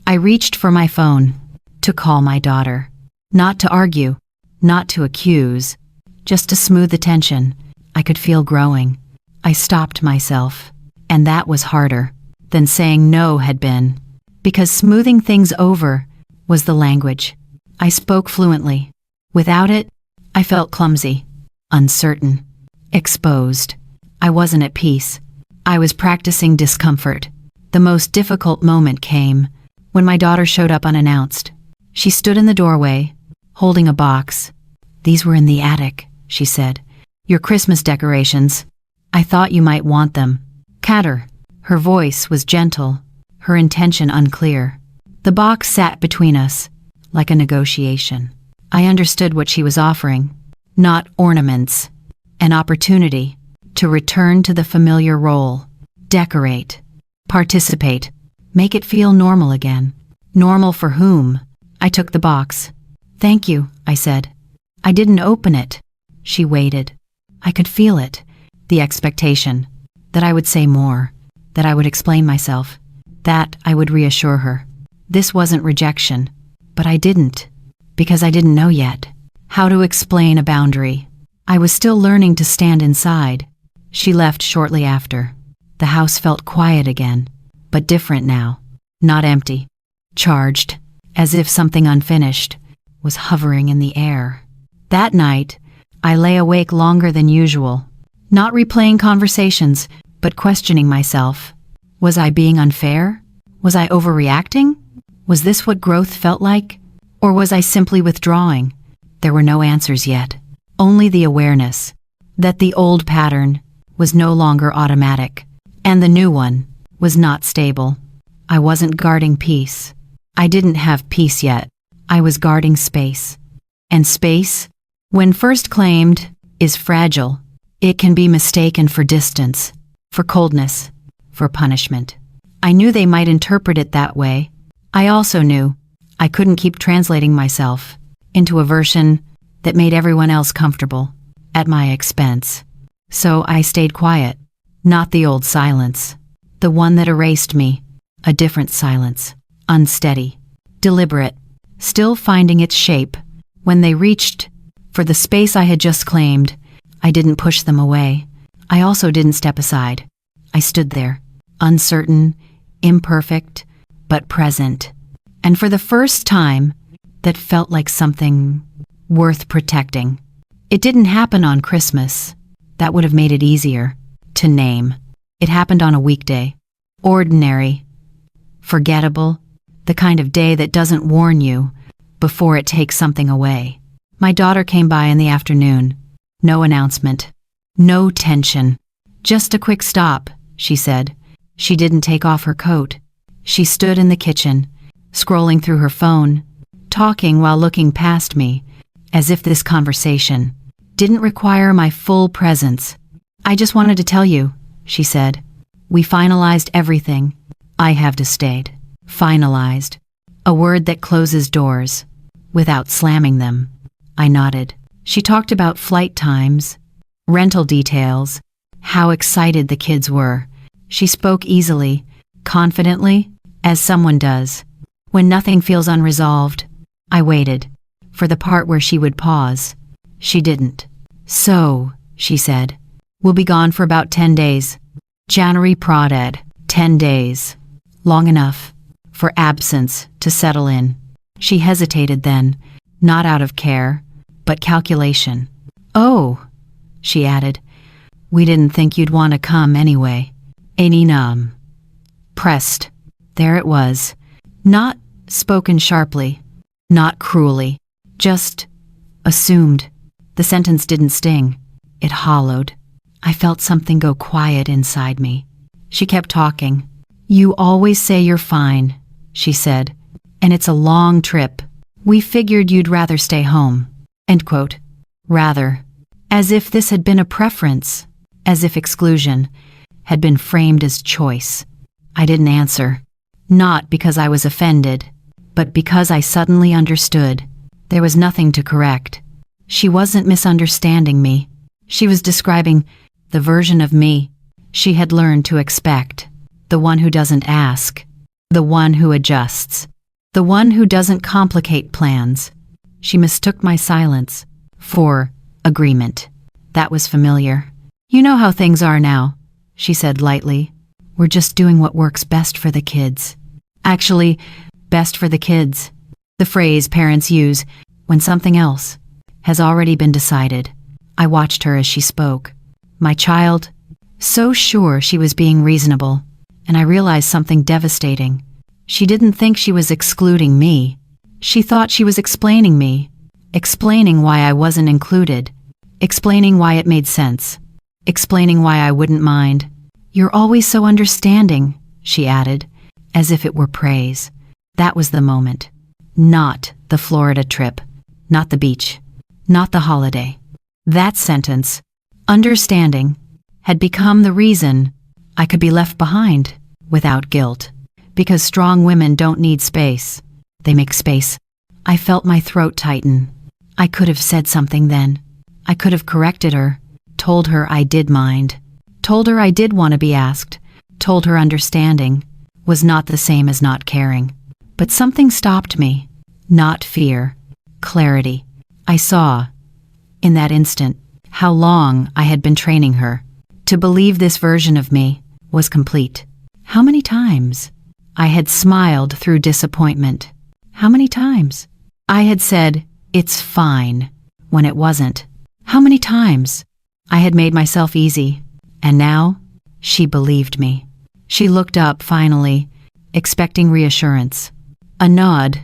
I reached for my phone to call my daughter, not to argue, not to accuse, just to smooth the tension I could feel growing. I stopped myself, and that was harder than saying no had been, because smoothing things over was the language. I spoke fluently. Without it, I felt clumsy, uncertain, exposed. I wasn't at peace. I was practicing discomfort. The most difficult moment came when my daughter showed up unannounced. She stood in the doorway, holding a box. "These were in the attic," she said. "Your Christmas decorations. I thought you might want them." "Catter." Her voice was gentle, her intention unclear. The box sat between us, like a negotiation. I understood what she was offering. Not ornaments. An opportunity to return to the familiar role. Decorate. Participate. Make it feel normal again. Normal for whom? I took the box. "Thank you," I said. I didn't open it. She waited. I could feel it. The expectation. That I would say more. That I would explain myself. That I would reassure her. This wasn't rejection, but I didn't, because I didn't know yet how to explain a boundary. I was still learning to stand inside. She left shortly after. The house felt quiet again, but different now. Not empty. Charged, as if something unfinished was hovering in the air. That night, I lay awake longer than usual, not replaying conversations, but questioning myself. Was I being unfair? Was I overreacting? Was this what growth felt like? Or was I simply withdrawing? There were no answers yet, only the awareness that the old pattern was no longer automatic, and the new one was not stable. I wasn't guarding peace. I didn't have peace yet. I was guarding space. And space, when first claimed, is fragile. It can be mistaken for distance, for coldness, for punishment. I knew they might interpret it that way. I also knew I couldn't keep translating myself into a version that made everyone else comfortable at my expense. So I stayed quiet, not the old silence, the one that erased me, a different silence, unsteady, deliberate, still finding its shape. When they reached for the space I had just claimed, I didn't push them away. I also didn't step aside. I stood there, uncertain, imperfect, but present. And for the first time, that felt like something worth protecting. It didn't happen on Christmas. That would have made it easier to name. It happened on a weekday. Ordinary. Forgettable. The kind of day that doesn't warn you before it takes something away. My daughter came by in the afternoon. No announcement. No tension. Just a quick stop, she said. She didn't take off her coat. She stood in the kitchen, scrolling through her phone, talking while looking past me, as if this conversation didn't require my full presence. I just wanted to tell you, she said. We finalized everything. I have to stayed. Finalized. A word that closes doors without slamming them. I nodded. She talked about flight times, rental details, how excited the kids were. She spoke easily, confidently, as someone does when nothing feels unresolved. I waited for the part where she would pause. She didn't. So, she said, we'll be gone for about 10 days. January prodded. 10 days. Long enough for absence to settle in. She hesitated then, not out of care, but calculation. Oh, she added, we didn't think you'd want to come anyway. Pressed. There it was. Not spoken sharply, not cruelly, just assumed. The sentence didn't sting. It hollowed. I felt something go quiet inside me. She kept talking. You always say you're fine, she said, and it's a long trip. We figured you'd rather stay home. End quote. Rather. As if this had been a preference. As if exclusion had been framed as choice. I didn't answer. Not because I was offended, but because I suddenly understood. There was nothing to correct. She wasn't misunderstanding me. She was describing the version of me she had learned to expect. The one who doesn't ask. The one who adjusts. The one who doesn't complicate plans. She mistook my silence for agreement. That was familiar. You know how things are now, she said lightly. We're just doing what works best for the kids. Actually, best for the kids. The phrase parents use when something else has already been decided. I watched her as she spoke. My child, so sure she was being reasonable, and I realized something devastating. She didn't think she was excluding me. She thought she was explaining me, explaining why I wasn't included, explaining why it made sense, explaining why I wouldn't mind. You're always so understanding, she added, as if it were praise. That was the moment. Not the Florida trip, not the beach, not the holiday. That sentence, understanding, had become the reason I could be left behind without guilt. Because strong women don't need space. They make space. I felt my throat tighten. I could have said something then. I could have corrected her, told her I did mind, told her I did want to be asked, told her understanding was not the same as not caring. But something stopped me. Not fear. Clarity. I saw, in that instant, how long I had been training her to believe this version of me was complete. How many times I had smiled through disappointment? How many times I had said, "It's fine," when it wasn't? How many times I had made myself easy, and now she believed me. She looked up finally, expecting reassurance. A nod,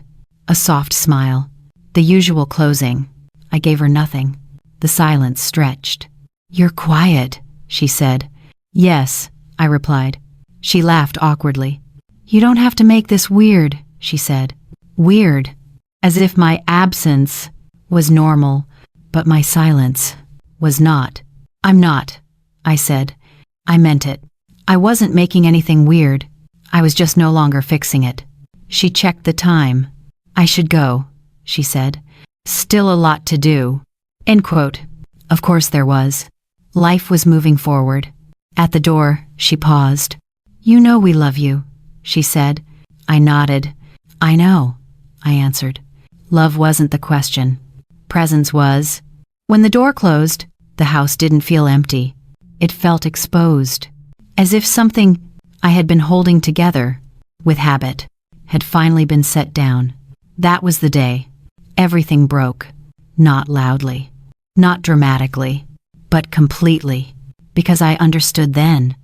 a soft smile, the usual closing. I gave her nothing. The silence stretched. "You're quiet," she said. "Yes," I replied. She laughed awkwardly. "You don't have to make this weird," she said. Weird, as if my absence was normal, but my silence was not. "I'm not," I said. I meant it. I wasn't making anything weird. I was just no longer fixing it. She checked the time. "I should go," she said. "Still a lot to do." End quote. Of course there was. Life was moving forward. At the door, she paused. "You know we love you," she said. I nodded. "I know," I answered. Love wasn't the question. Presence was. When the door closed, the house didn't feel empty. It felt exposed, as if something I had been holding together, with habit, had finally been set down. That was the day. Everything broke. Not loudly, not dramatically, but completely, because I understood then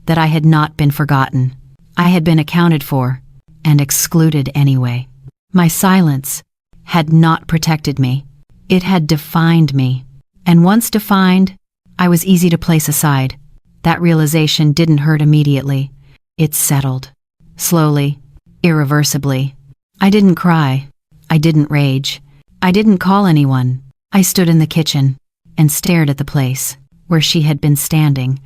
that I had not been forgotten. I had been accounted for, and excluded anyway. My silence had not protected me. It had defined me. And once defined, I was easy to place aside. That realization didn't hurt immediately. It settled. Slowly, irreversibly. I didn't cry. I didn't rage. I didn't call anyone. I stood in the kitchen and stared at the place where she had been standing.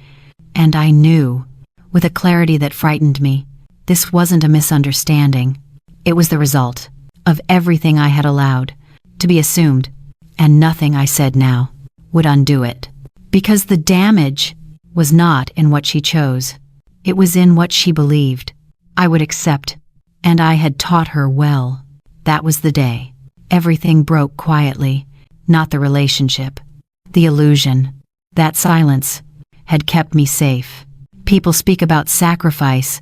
And I knew, with a clarity that frightened me, this wasn't a misunderstanding. It was the result of everything I had allowed to be assumed, and nothing I said now would undo it. Because the damage was not in what she chose. It was in what she believed I would accept, and I had taught her well. That was the day. Everything broke quietly, not the relationship, the illusion. That silence had kept me safe. People speak about sacrifice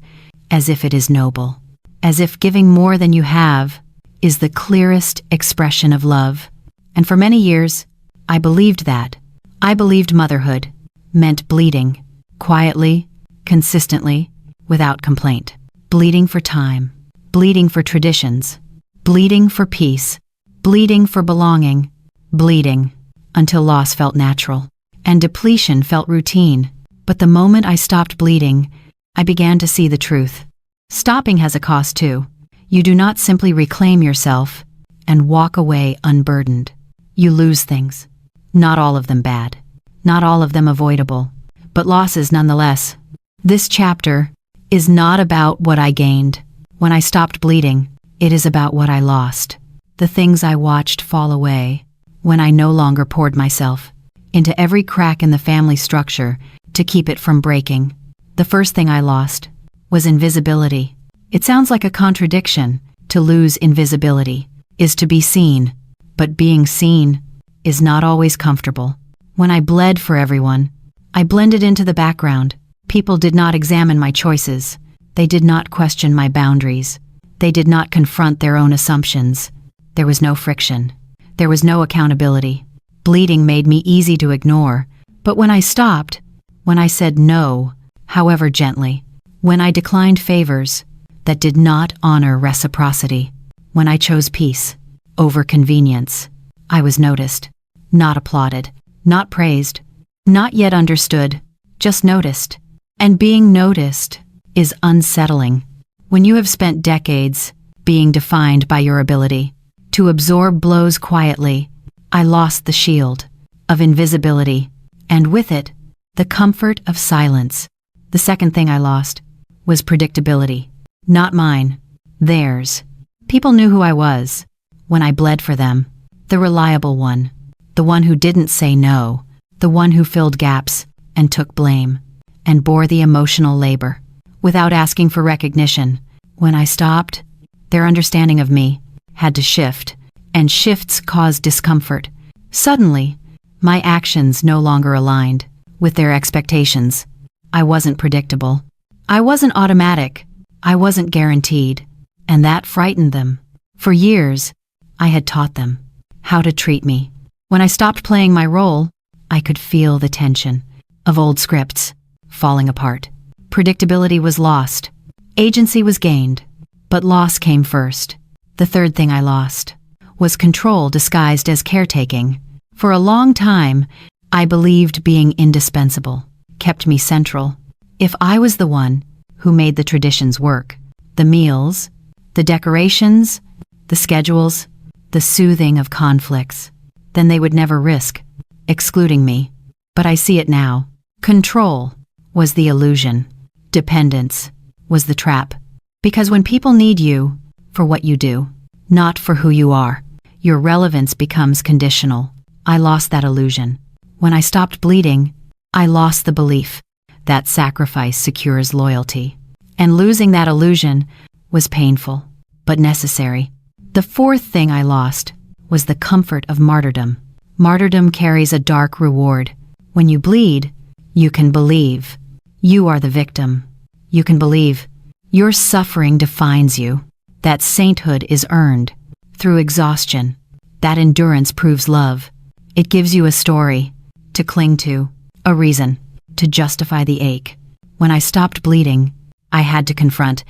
as if it is noble, as if giving more than you have is the clearest expression of love. And for many years, I believed that. I believed motherhood meant bleeding, quietly, consistently, without complaint. Bleeding for time, bleeding for traditions, bleeding for peace, bleeding for belonging, bleeding until loss felt natural and depletion felt routine. But the moment I stopped bleeding, I began to see the truth. Stopping has a cost too. You do not simply reclaim yourself and walk away unburdened. You lose things. Not all of them bad. Not all of them avoidable. But losses nonetheless. This chapter is not about what I gained. When I stopped bleeding, it is about what I lost. The things I watched fall away when I no longer poured myself into every crack in the family structure to keep it from breaking. The first thing I lost was invisibility. It sounds like a contradiction. To lose invisibility is to be seen, but being seen is not always comfortable. When I bled for everyone, I blended into the background. People did not examine my choices. They did not question my boundaries. They did not confront their own assumptions. There was no friction. There was no accountability. Bleeding made me easy to ignore. But when I stopped, when I said no, however gently, when I declined favors that did not honor reciprocity, when I chose peace over convenience, I was noticed, not applauded, not praised, not yet understood, just noticed. And being noticed is unsettling. When you have spent decades being defined by your ability to absorb blows quietly, I lost the shield of invisibility, and with it, the comfort of silence. The second thing I lost was predictability. Not mine, theirs. People knew who I was when I bled for them. The reliable one, the one who didn't say no, the one who filled gaps and took blame and bore the emotional labor without asking for recognition. When I stopped, Their understanding of me had to shift, and shifts caused discomfort. Suddenly, my actions no longer aligned with their expectations. I wasn't predictable. I wasn't automatic. I wasn't guaranteed. And that frightened them. For years, I had taught them how to treat me. When I stopped playing my role, I could feel the tension of old scripts falling apart. Predictability was lost. Agency was gained. But loss came first. The third thing I lost was control disguised as caretaking. For a long time, I believed being indispensable kept me central. If I was the one who made the traditions work, the meals, the decorations, the schedules, the soothing of conflicts, then they would never risk excluding me. But I see it now. Control was the illusion. Dependence was the trap. Because when people need you for what you do, not for who you are, your relevance becomes conditional. I lost that illusion. When I stopped bleeding, I lost the belief that sacrifice secures loyalty. And losing that illusion was painful, but necessary. The fourth thing I lost was the comfort of martyrdom. Martyrdom carries a dark reward. When you bleed, you can believe you are the victim. You can believe your suffering defines you, that sainthood is earned through exhaustion, that endurance proves love. It gives you a story to cling to, a reason to justify the ache. When I stopped bleeding, I had to confront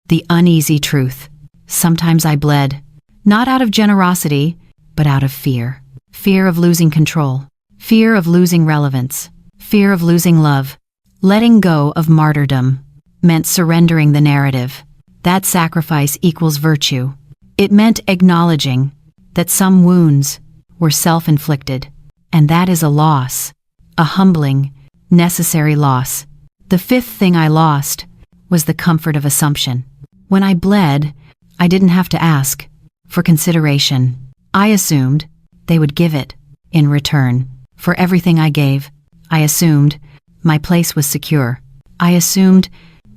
the uneasy truth. Sometimes I bled, not out of generosity, but out of fear. Fear of losing control, fear of losing relevance, fear of losing love. Letting go of martyrdom meant surrendering the narrative. That sacrifice equals virtue. It meant acknowledging that some wounds were self-inflicted, and that is a loss, a humbling, necessary loss. The fifth thing I lost was the comfort of assumption. When I bled, I didn't have to ask for consideration. I assumed they would give it in return for everything I gave. I assumed my place was secure. I assumed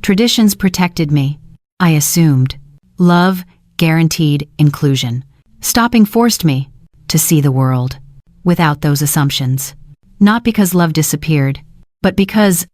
traditions protected me. I assumed love guaranteed inclusion. Stopping forced me to see the world without those assumptions. Not because love disappeared, but because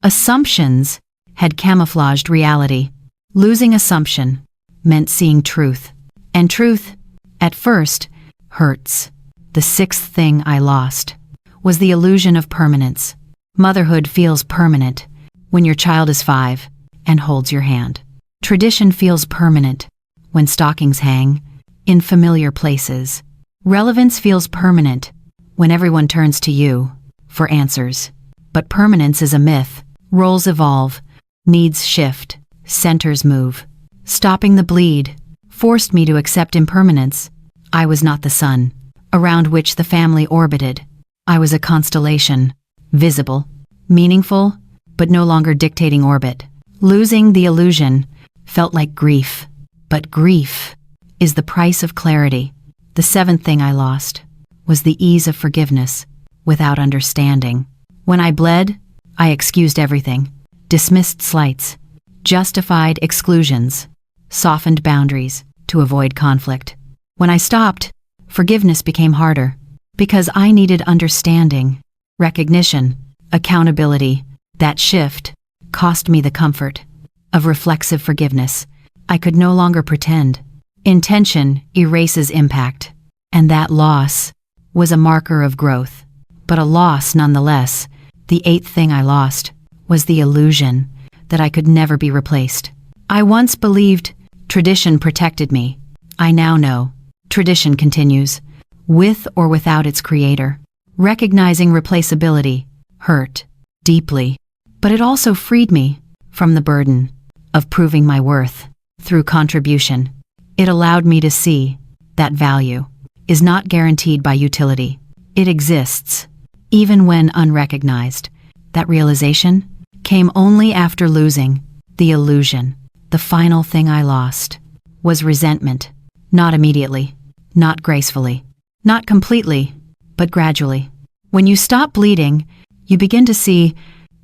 assumptions had camouflaged reality. Losing assumption meant seeing truth. And truth, at first, hurts. The sixth thing I lost was the illusion of permanence. Motherhood feels permanent when your child is 5 and holds your hand. Tradition feels permanent when stockings hang in familiar places. Relevance feels permanent when everyone turns to you for answers. But permanence is a myth. Roles evolve, needs shift, centers move. Stopping the bleed forced me to accept impermanence. I was not the sun around which the family orbited. I was a constellation, visible, meaningful, but no longer dictating orbit. Losing the illusion felt like grief, but grief is the price of clarity. The seventh thing I lost was the ease of forgiveness without understanding. When I bled, I excused everything, dismissed slights, justified exclusions, softened boundaries to avoid conflict. When I stopped, forgiveness became harder because I needed understanding, recognition, accountability. That shift cost me the comfort of reflexive forgiveness. I could no longer pretend. Intention erases impact, and that loss was a marker of growth, but a loss nonetheless. The eighth thing I lost was the illusion that I could never be replaced. I once believed tradition protected me. I now know tradition continues, with or without its creator. Recognizing replaceability hurt deeply, but it also freed me from the burden of proving my worth through contribution. It allowed me to see that value is not guaranteed by utility. It exists, even when unrecognized. That realization came only after losing the illusion. The final thing I lost was resentment. Not immediately, not gracefully, not completely, but gradually. When you stop bleeding, you begin to see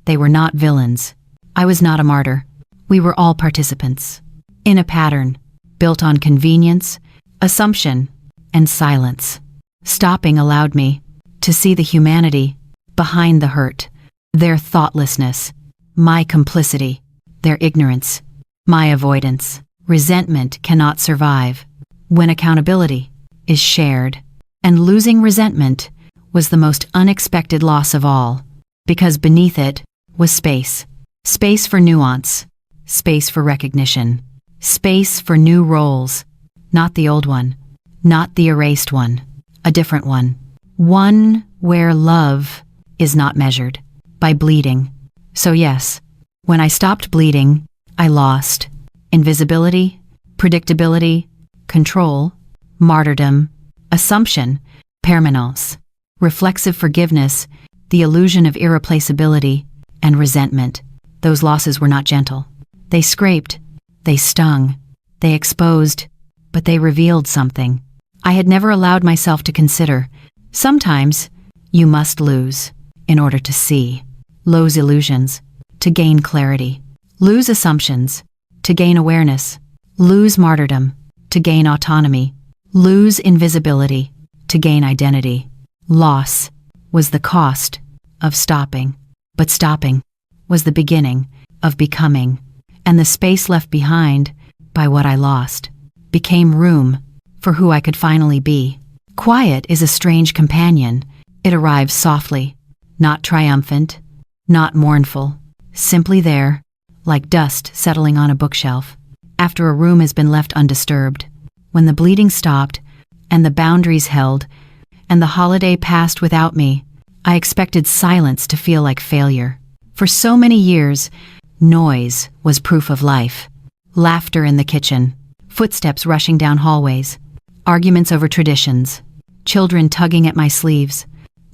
they were not villains. I was not a martyr. We were all participants in a pattern. built on convenience, assumption, and silence. Stopping allowed me to see the humanity behind the hurt, their thoughtlessness, my complicity, their ignorance, my avoidance. Resentment cannot survive when accountability is shared, and losing resentment was the most unexpected loss of all, because beneath it was space. Space for nuance, space for recognition, space for new roles, not the old one, not the erased one, a different one. One where love is not measured by bleeding. So yes, when I stopped bleeding, I lost invisibility, predictability, control, martyrdom, assumption, permanence, reflexive forgiveness, the illusion of irreplaceability, and resentment. Those losses were not gentle. They scraped, they stung, they exposed, but they revealed something I had never allowed myself to consider. Sometimes you must lose in order to see. Lose illusions to gain clarity. Lose assumptions to gain awareness. Lose martyrdom to gain autonomy. Lose invisibility to gain identity. Loss was the cost of stopping, but stopping was the beginning of becoming, and the space left behind by what I lost became room for who I could finally be. Quiet is a strange companion. It arrives softly, not triumphant, not mournful, simply there, like dust settling on a bookshelf, after a room has been left undisturbed. When the bleeding stopped, and the boundaries held, and the holiday passed without me, I expected silence to feel like failure. For so many years, noise was proof of life. Laughter in the kitchen, footsteps rushing down hallways, arguments over traditions, children tugging at my sleeves.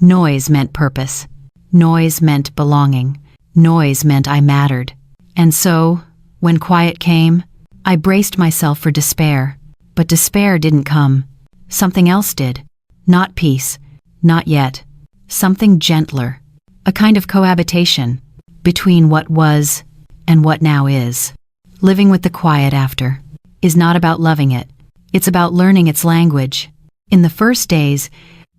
Noise meant purpose. Noise meant belonging. Noise meant I mattered. And so, when quiet came, I braced myself for despair. But despair didn't come. Something else did. Not peace. Not yet. Something gentler. A kind of cohabitation between what was and what now is. Living with the quiet after is not about loving it. It's about learning its language. In the first days,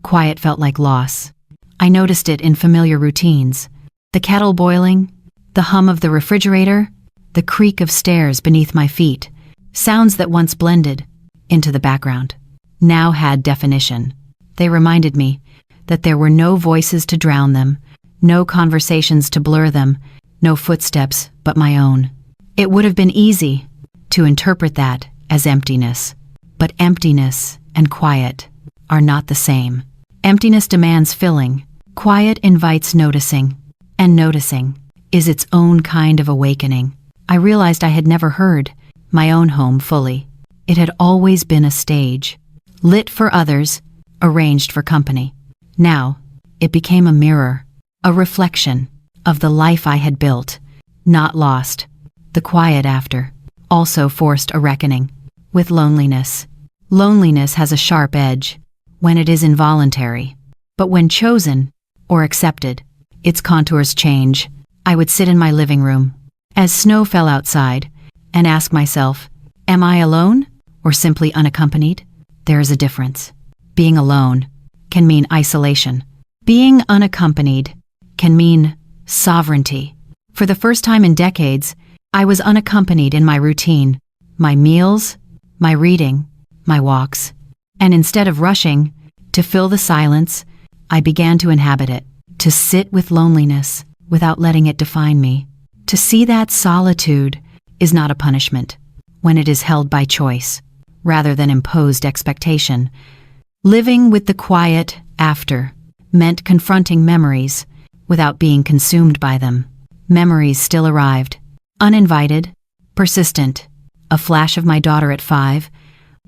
quiet felt like loss. I noticed it in familiar routines. The kettle boiling, the hum of the refrigerator, the creak of stairs beneath my feet. Sounds that once blended into the background now had definition. They reminded me that there were no voices to drown them, no conversations to blur them, no footsteps but my own. It would have been easy to interpret that as emptiness, but emptiness and quiet are not the same. Emptiness demands filling. Quiet invites noticing, and noticing is its own kind of awakening. I realized I had never heard my own home fully. It had always been a stage, lit for others, arranged for company. Now, it became a mirror, a reflection of the life I had built, not lost. The quiet after also forced a reckoning with loneliness. Loneliness has a sharp edge when it is involuntary, but when chosen or accepted, its contours change. I would sit in my living room as snow fell outside and ask myself, am I alone or simply unaccompanied? There is a difference. Being alone can mean isolation. Being unaccompanied can mean sovereignty. For the first time in decades, I was unaccompanied in my routine, my meals, my reading, my walks. And instead of rushing to fill the silence, I began to inhabit it, to sit with loneliness without letting it define me. To see that solitude is not a punishment when it is held by choice, rather than imposed expectation. Living with the quiet after meant confronting memories without being consumed by them. Memories still arrived, uninvited, persistent. A flash of my daughter at 5,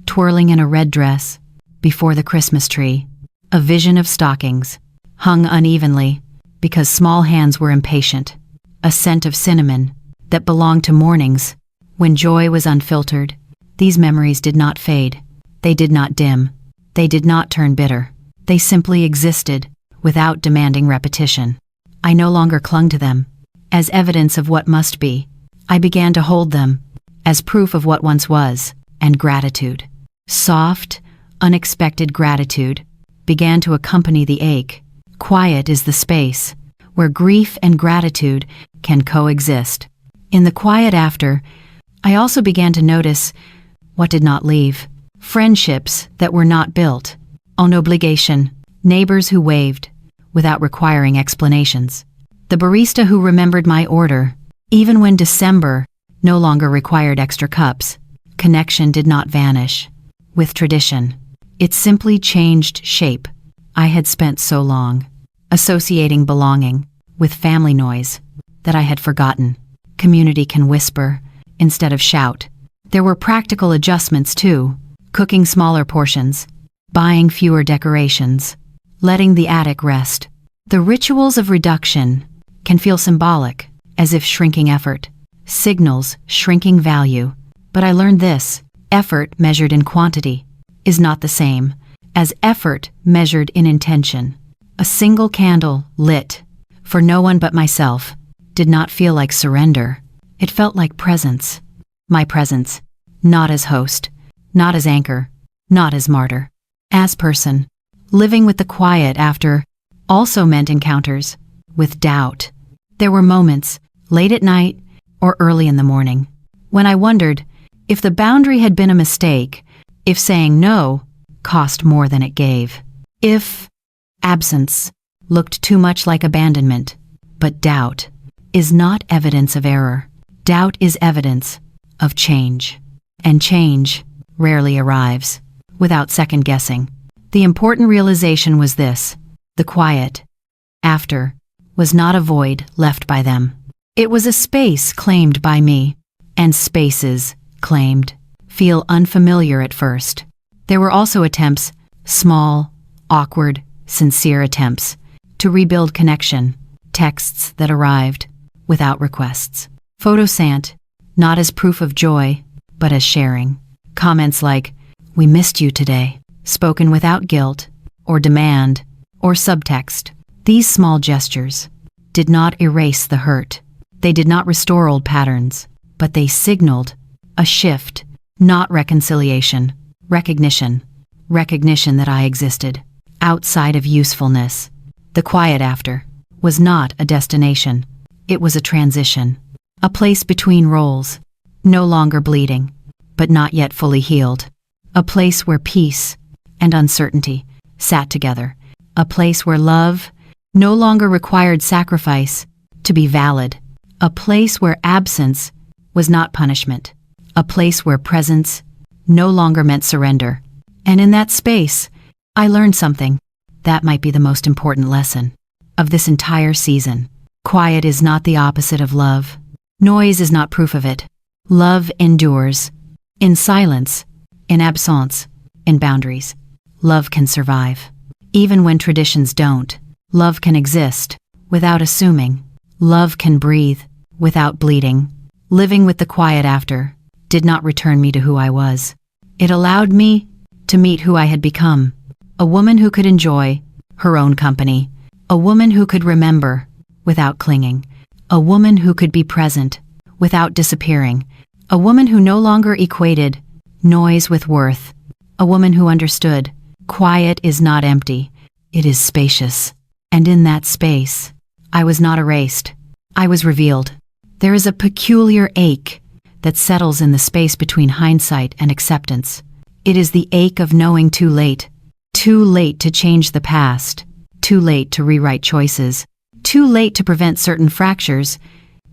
twirling in a red dress before the Christmas tree. A vision of stockings, hung unevenly because small hands were impatient. A scent of cinnamon that belonged to mornings when joy was unfiltered. These memories did not fade. They did not dim. They did not turn bitter. They simply existed without demanding repetition. I no longer clung to them as evidence of what must be. I began to hold them as proof of what once was, and gratitude. Soft, unexpected gratitude began to accompany the ache. Quiet is the space where grief and gratitude can coexist. In the quiet after, I also began to notice what did not leave. Friendships that were not built on obligation, neighbors who waved without requiring explanations, the barista who remembered my order, even when December no longer required extra cups. Connection did not vanish with tradition. It simply changed shape. I had spent so long associating belonging with family noise that I had forgotten. Community can whisper instead of shout. There were practical adjustments too, cooking smaller portions, buying fewer decorations, letting the attic rest. The rituals of reduction can feel symbolic, as if shrinking effort signals shrinking value. But I learned this: effort measured in quantity is not the same as effort measured in intention. A single candle lit for no one but myself did not feel like surrender. It felt like presence. My presence, not as host, not as anchor, not as martyr. As person, living with the quiet after also meant encounters with doubt. There were moments, late at night or early in the morning, when I wondered if the boundary had been a mistake, if saying no cost more than it gave, if absence looked too much like abandonment. But doubt is not evidence of error. Doubt is evidence of change. And change rarely arrives without second guessing. The important realization was this: the quiet after was not a void left by them. It was a space claimed by me, and spaces claimed feel unfamiliar at first. There were also attempts, small, awkward, sincere attempts, to rebuild connection, texts that arrived without requests. Photosant, not as proof of joy, but as sharing. Comments like, "We missed you today," spoken without guilt, or demand, or subtext. These small gestures did not erase the hurt. They did not restore old patterns, but they signaled a shift, not reconciliation, recognition. Recognition that I existed outside of usefulness. The quiet after was not a destination. It was a transition. A place between roles, no longer bleeding, but not yet fully healed. A place where peace and uncertainty sat together. A place where love no longer required sacrifice to be valid. A place where absence was not punishment. A place where presence no longer meant surrender. And in that space, I learned something that might be the most important lesson of this entire season. Quiet is not the opposite of love. Noise is not proof of it. Love endures. In silence, in absence, in boundaries. Love can survive. Even when traditions don't. Love can exist without assuming. Love can breathe without bleeding. Living with the quiet after did not return me to who I was. It allowed me to meet who I had become. A woman who could enjoy her own company. A woman who could remember without clinging. A woman who could be present without disappearing. A woman who no longer equated noise with worth. A woman who understood quiet is not empty, it is spacious. And in that space, I was not erased. I was revealed. There is a peculiar ache that settles in the space between hindsight and acceptance. It is the ache of knowing too late to change the past, too late to rewrite choices, too late to prevent certain fractures,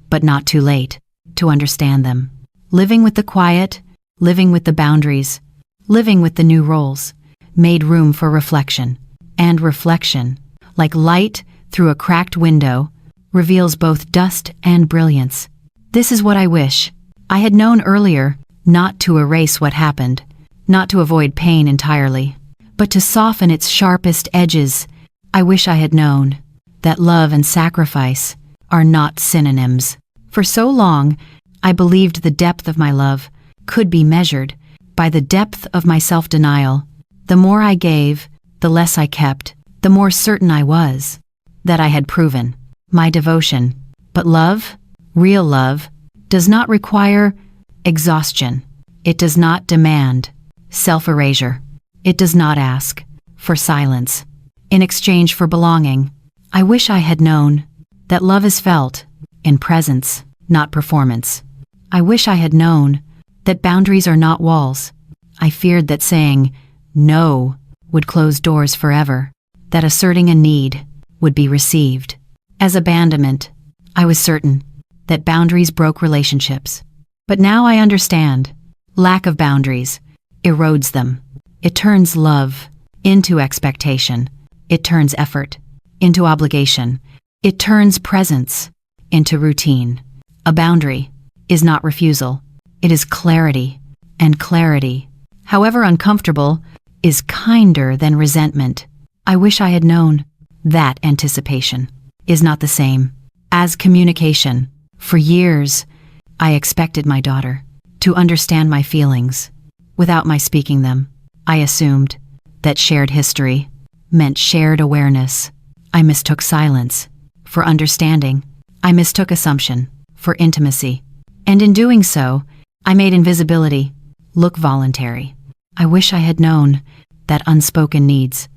but not too late to understand them. Living with the quiet, living with the boundaries, living with the new roles, made room for reflection. And reflection, like light through a cracked window, reveals both dust and brilliance. This is what I wish I had known earlier: not to erase what happened, not to avoid pain entirely, but to soften its sharpest edges. I wish I had known that love and sacrifice are not synonyms. For so long, I believed the depth of my love could be measured by the depth of my self-denial. The more I gave, the less I kept, the more certain I was that I had proven my devotion. But love, real love, does not require exhaustion. It does not demand self-erasure. It does not ask for silence in exchange for belonging. I wish I had known that love is felt in presence, not performance. I wish I had known that boundaries are not walls. I feared that saying no would close doors forever, that asserting a need would be received as abandonment. I was certain that boundaries broke relationships. But now I understand. Lack of boundaries erodes them. It turns love into expectation. It turns effort into obligation. It turns presence into routine. A boundary is not refusal. It is clarity, and clarity, however uncomfortable, is kinder than resentment. I wish I had known that anticipation is not the same as communication. For years, I expected my daughter to understand my feelings without my speaking them. I assumed that shared history meant shared awareness. I mistook silence for understanding. I mistook assumption for intimacy. And in doing so, I made invisibility look voluntary. I wish I had known that unspoken needs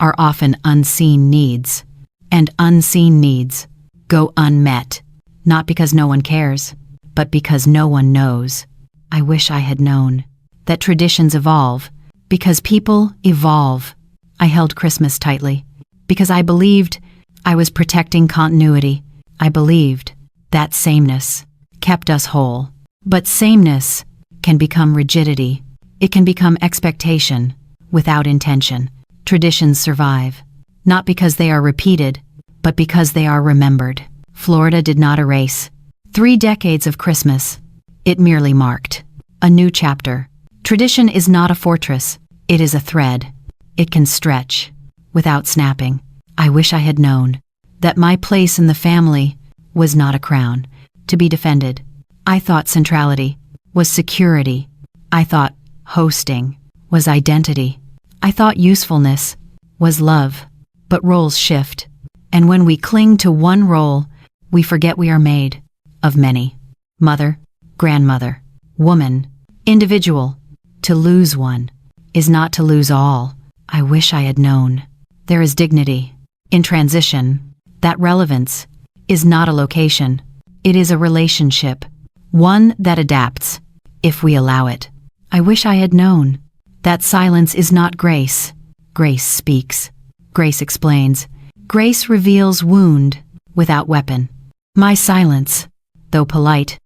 are often unseen needs, and unseen needs go unmet, not because no one cares, but because no one knows. I wish I had known that traditions evolve because people evolve. I held Christmas tightly because I believed I was protecting continuity. I believed that sameness kept us whole. But sameness can become rigidity. It can become expectation without intention. Traditions survive, not because they are repeated, but because they are remembered. Florida did not erase 3 decades of Christmas. It merely marked a new chapter. Tradition is not a fortress. It is a thread. It can stretch without snapping. I wish I had known that my place in the family was not a crown to be defended. I thought centrality was security. I thought hosting was identity. I thought usefulness was love. But roles shift, and when we cling to one role, we forget we are made of many. Mother, grandmother, woman, individual. To lose one is not to lose all. I wish I had known. There is dignity in transition. That relevance is not a location. It is a relationship, one that adapts, if we allow it. I wish I had known that silence is not grace. Grace speaks. Grace explains. Grace reveals wound without weapon. My silence, though polite,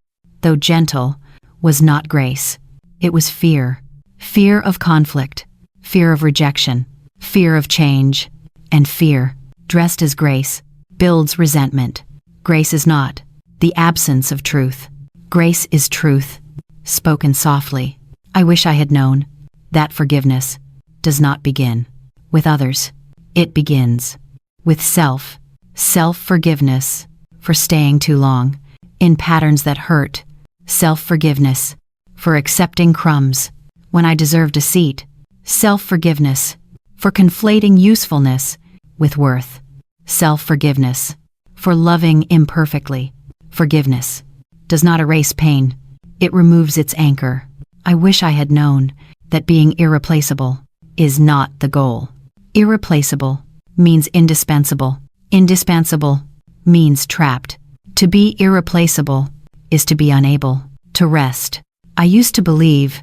though gentle, was not grace. It was fear. Fear of conflict, fear of rejection, fear of change, and fear, dressed as grace, builds resentment. Grace is not the absence of truth. Grace is truth, spoken softly. I wish I had known that forgiveness does not begin with others. It begins with self. Self-forgiveness for staying too long in patterns that hurt. Self-forgiveness for accepting crumbs when I deserved a seat. Self-forgiveness for conflating usefulness with worth. Self-forgiveness for loving imperfectly. Forgiveness does not erase pain. It removes its anchor. I wish I had known that being irreplaceable is not the goal. Irreplaceable means indispensable. Indispensable means trapped. To be irreplaceable is to be unable to rest. I used to believe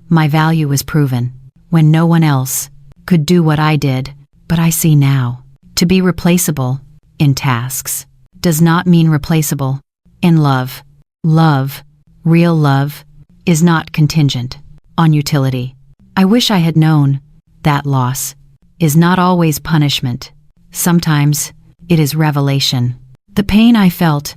my value was proven when no one else could do what I did, but I see now. To be replaceable in tasks does not mean replaceable in love. Love, real love, is not contingent on utility. I wish I had known that loss is not always punishment. Sometimes it is revelation. The pain I felt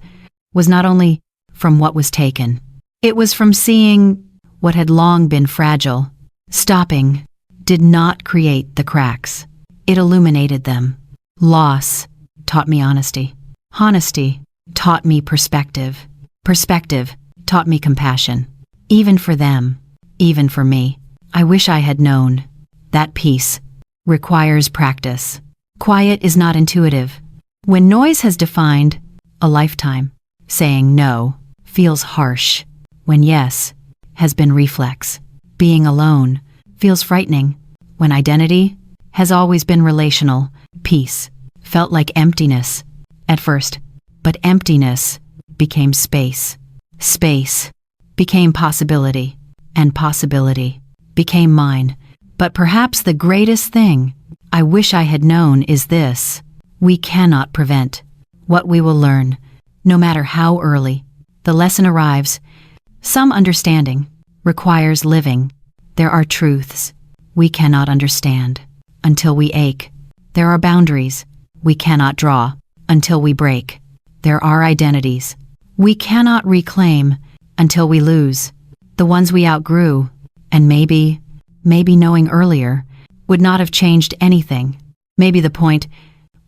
was not only from what was taken. It was from seeing what had long been fragile. Stopping did not create the cracks. It illuminated them. Loss taught me honesty. Honesty taught me perspective. Perspective taught me compassion. Even for them, even for me. I wish I had known that peace requires practice. Quiet is not intuitive. When noise has defined a lifetime, saying no feels harsh. When yes has been reflex. Being alone feels frightening, when identity has always been relational. Peace felt like emptiness at first, but emptiness became space. Space became possibility, and possibility became mine. But perhaps the greatest thing I wish I had known is this: we cannot prevent what we will learn, no matter how early the lesson arrives. Some understanding requires living. There are truths we cannot understand until we ache. There are boundaries we cannot draw until we break. There are identities we cannot reclaim until we lose the ones we outgrew, and maybe knowing earlier would not have changed anything. Maybe the point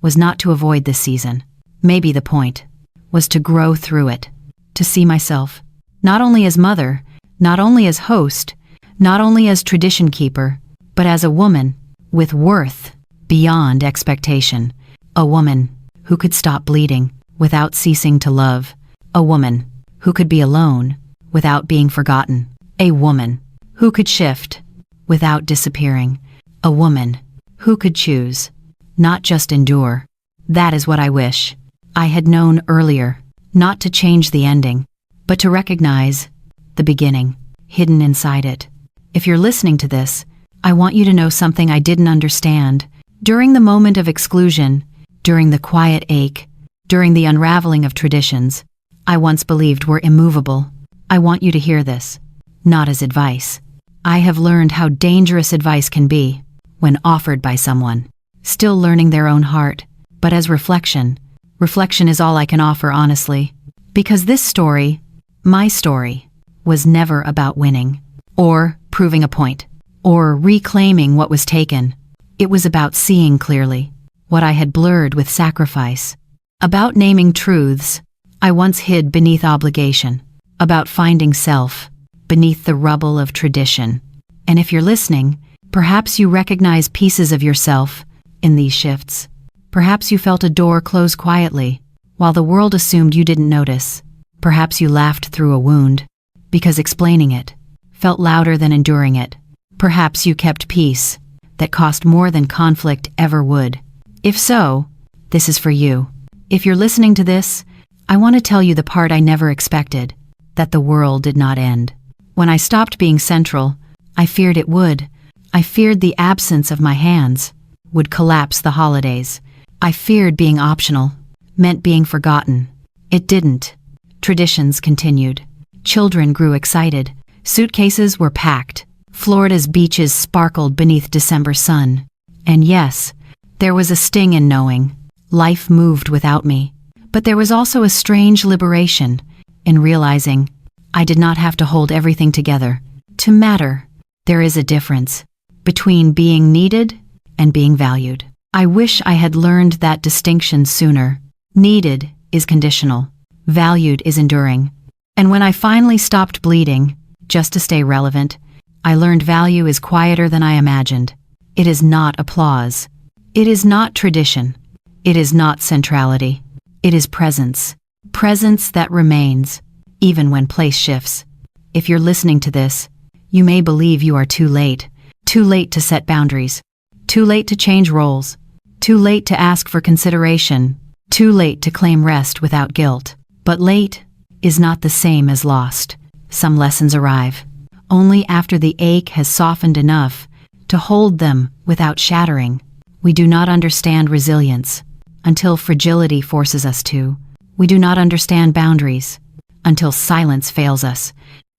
was not to avoid this season. Maybe the point was to grow through it, to see myself, not only as mother, not only as host, not only as tradition keeper, but as a woman with worth beyond expectation. A woman who could stop bleeding without ceasing to love. A woman who could be alone without being forgotten. A woman who could shift without disappearing. A woman who could choose, not just endure. That is what I wish I had known earlier, not to change the ending, but to recognize the beginning hidden inside it. If you're listening to this, I want you to know something I didn't understand. During the moment of exclusion, during the quiet ache, during the unraveling of traditions I once believed were immovable, I want you to hear this, not as advice. I have learned how dangerous advice can be when offered by someone still learning their own heart, but as reflection. Reflection is all I can offer, honestly, because this story, my story, was never about winning, or proving a point, or reclaiming what was taken. It was about seeing clearly what I had blurred with sacrifice, about naming truths I once hid beneath obligation, about finding self beneath the rubble of tradition. And if you're listening, perhaps you recognize pieces of yourself in these shifts. Perhaps you felt a door close quietly while the world assumed you didn't notice. Perhaps you laughed through a wound because explaining it felt louder than enduring it. Perhaps you kept peace that cost more than conflict ever would. If so, this is for you. If you're listening to this, I want to tell you the part I never expected, that the world did not end. When I stopped being central, I feared it would. I feared the absence of my hands would collapse the holidays. I feared being optional meant being forgotten. It didn't. Traditions continued. Children grew excited. Suitcases were packed. Florida's beaches sparkled beneath December sun. And yes, there was a sting in knowing life moved without me. But there was also a strange liberation in realizing I did not have to hold everything together to matter. There is a difference between being needed and being valued. I wish I had learned that distinction sooner. Needed is conditional. Valued is enduring. And when I finally stopped bleeding, just to stay relevant, I learned value is quieter than I imagined. It is not applause. It is not tradition. It is not centrality. It is presence. Presence that remains, even when place shifts. If you're listening to this, you may believe you are too late to set boundaries, too late to change roles, too late to ask for consideration, too late to claim rest without guilt. But late is not the same as lost. Some lessons arrive only after the ache has softened enough to hold them without shattering. We do not understand resilience until fragility forces us to. We do not understand boundaries until silence fails us.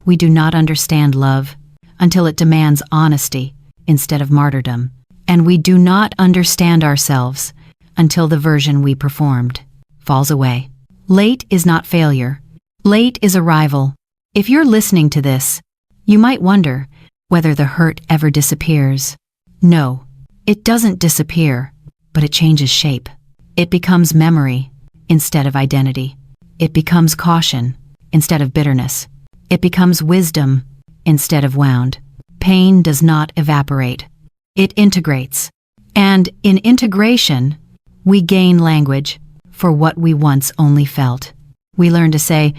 We do not understand love until it demands honesty instead of martyrdom. And we do not understand ourselves until the version we performed falls away. Late is not failure. Late is arrival. If you're listening to this, you might wonder whether the hurt ever disappears. No, it doesn't disappear, but it changes shape. It becomes memory instead of identity. It becomes caution instead of bitterness. It becomes wisdom instead of wound. Pain does not evaporate. It integrates. And in integration, we gain language for what we once only felt. We learn to say,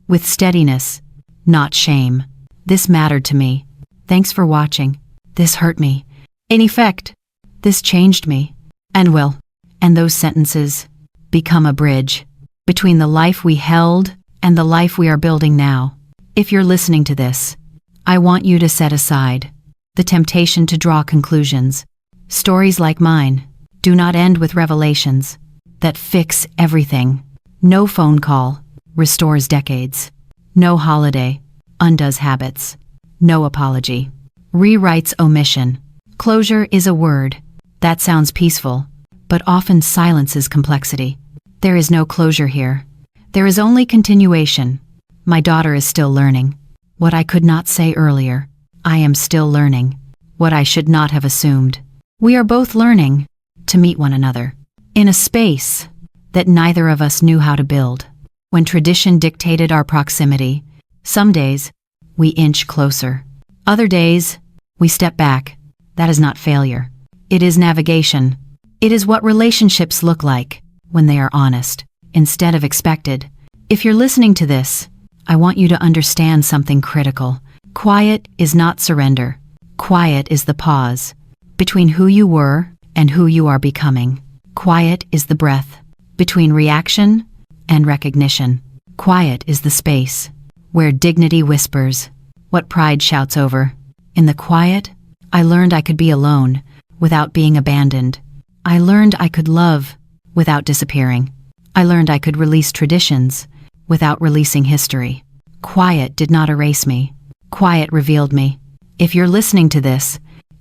with steadiness, not shame, This mattered to me. Thanks for watching. This hurt me. In effect, this changed me. And those sentences become a bridge between the life we held and the life we are building now. If you're listening to this, I want you to set aside the temptation to draw conclusions. Stories like mine do not end with revelations that fix everything. No phone call restores decades. No holiday undoes habits. No apology rewrites omission. Closure is a word that sounds peaceful, but often silences complexity. There is no closure here. There is only continuation. My daughter is still learning what I could not say earlier. I am still learning what I should not have assumed. We are both learning to meet one another in a space that neither of us knew how to build. When tradition dictated our proximity, some days we inch closer. Other days we step back. That is not failure. It is navigation. It is what relationships look like when they are honest instead of expected. If you're listening to this, I want you to understand something critical. Quiet is not surrender. Quiet is the pause between who you were and who you are becoming. Quiet is the breath between reaction and recognition. Quiet is the space where dignity whispers what pride shouts over. In the quiet, I learned I could be alone without being abandoned. I learned I could love without disappearing. I learned I could release traditions without releasing history. Quiet did not erase me. Quiet revealed me. If you're listening to this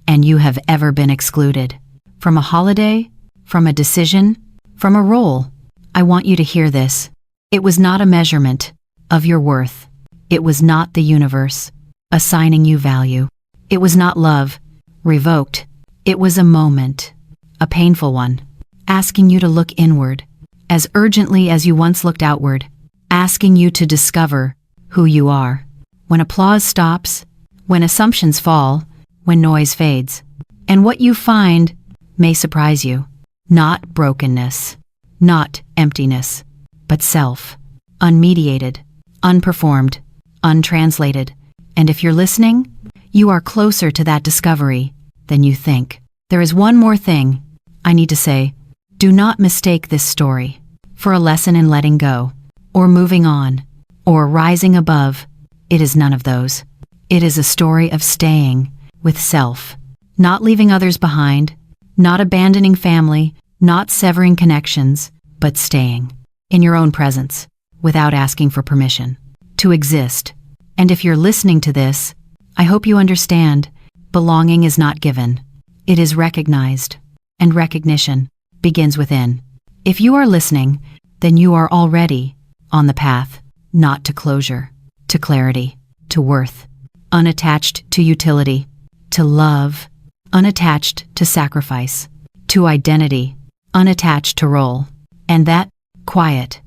and you have ever been excluded from a holiday, from a decision, from a role, I want you to hear this. It was not a measurement of your worth. It was not the universe assigning you value. It was not love revoked. It was a moment, a painful one, asking you to look inward as urgently as you once looked outward, asking you to discover who you are. When applause stops, when assumptions fall, when noise fades, and what you find may surprise you. Not brokenness, not emptiness, but self, unmediated, unperformed, untranslated. And if you're listening, you are closer to that discovery than you think. There is one more thing I need to say. Do not mistake this story for a lesson in letting go, or moving on, or rising above. It is none of those. It is a story of staying with self, not leaving others behind, not abandoning family, not severing connections, but staying in your own presence without asking for permission to exist. And if you're listening to this, I hope you understand, belonging is not given. It is recognized, and recognition begins within. If you are listening, then you are already on the path, not to closure, to clarity, to worth, unattached to utility, to love, unattached to sacrifice, to identity, unattached to role. And that, quiet,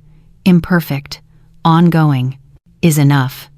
imperfect, ongoing, is enough.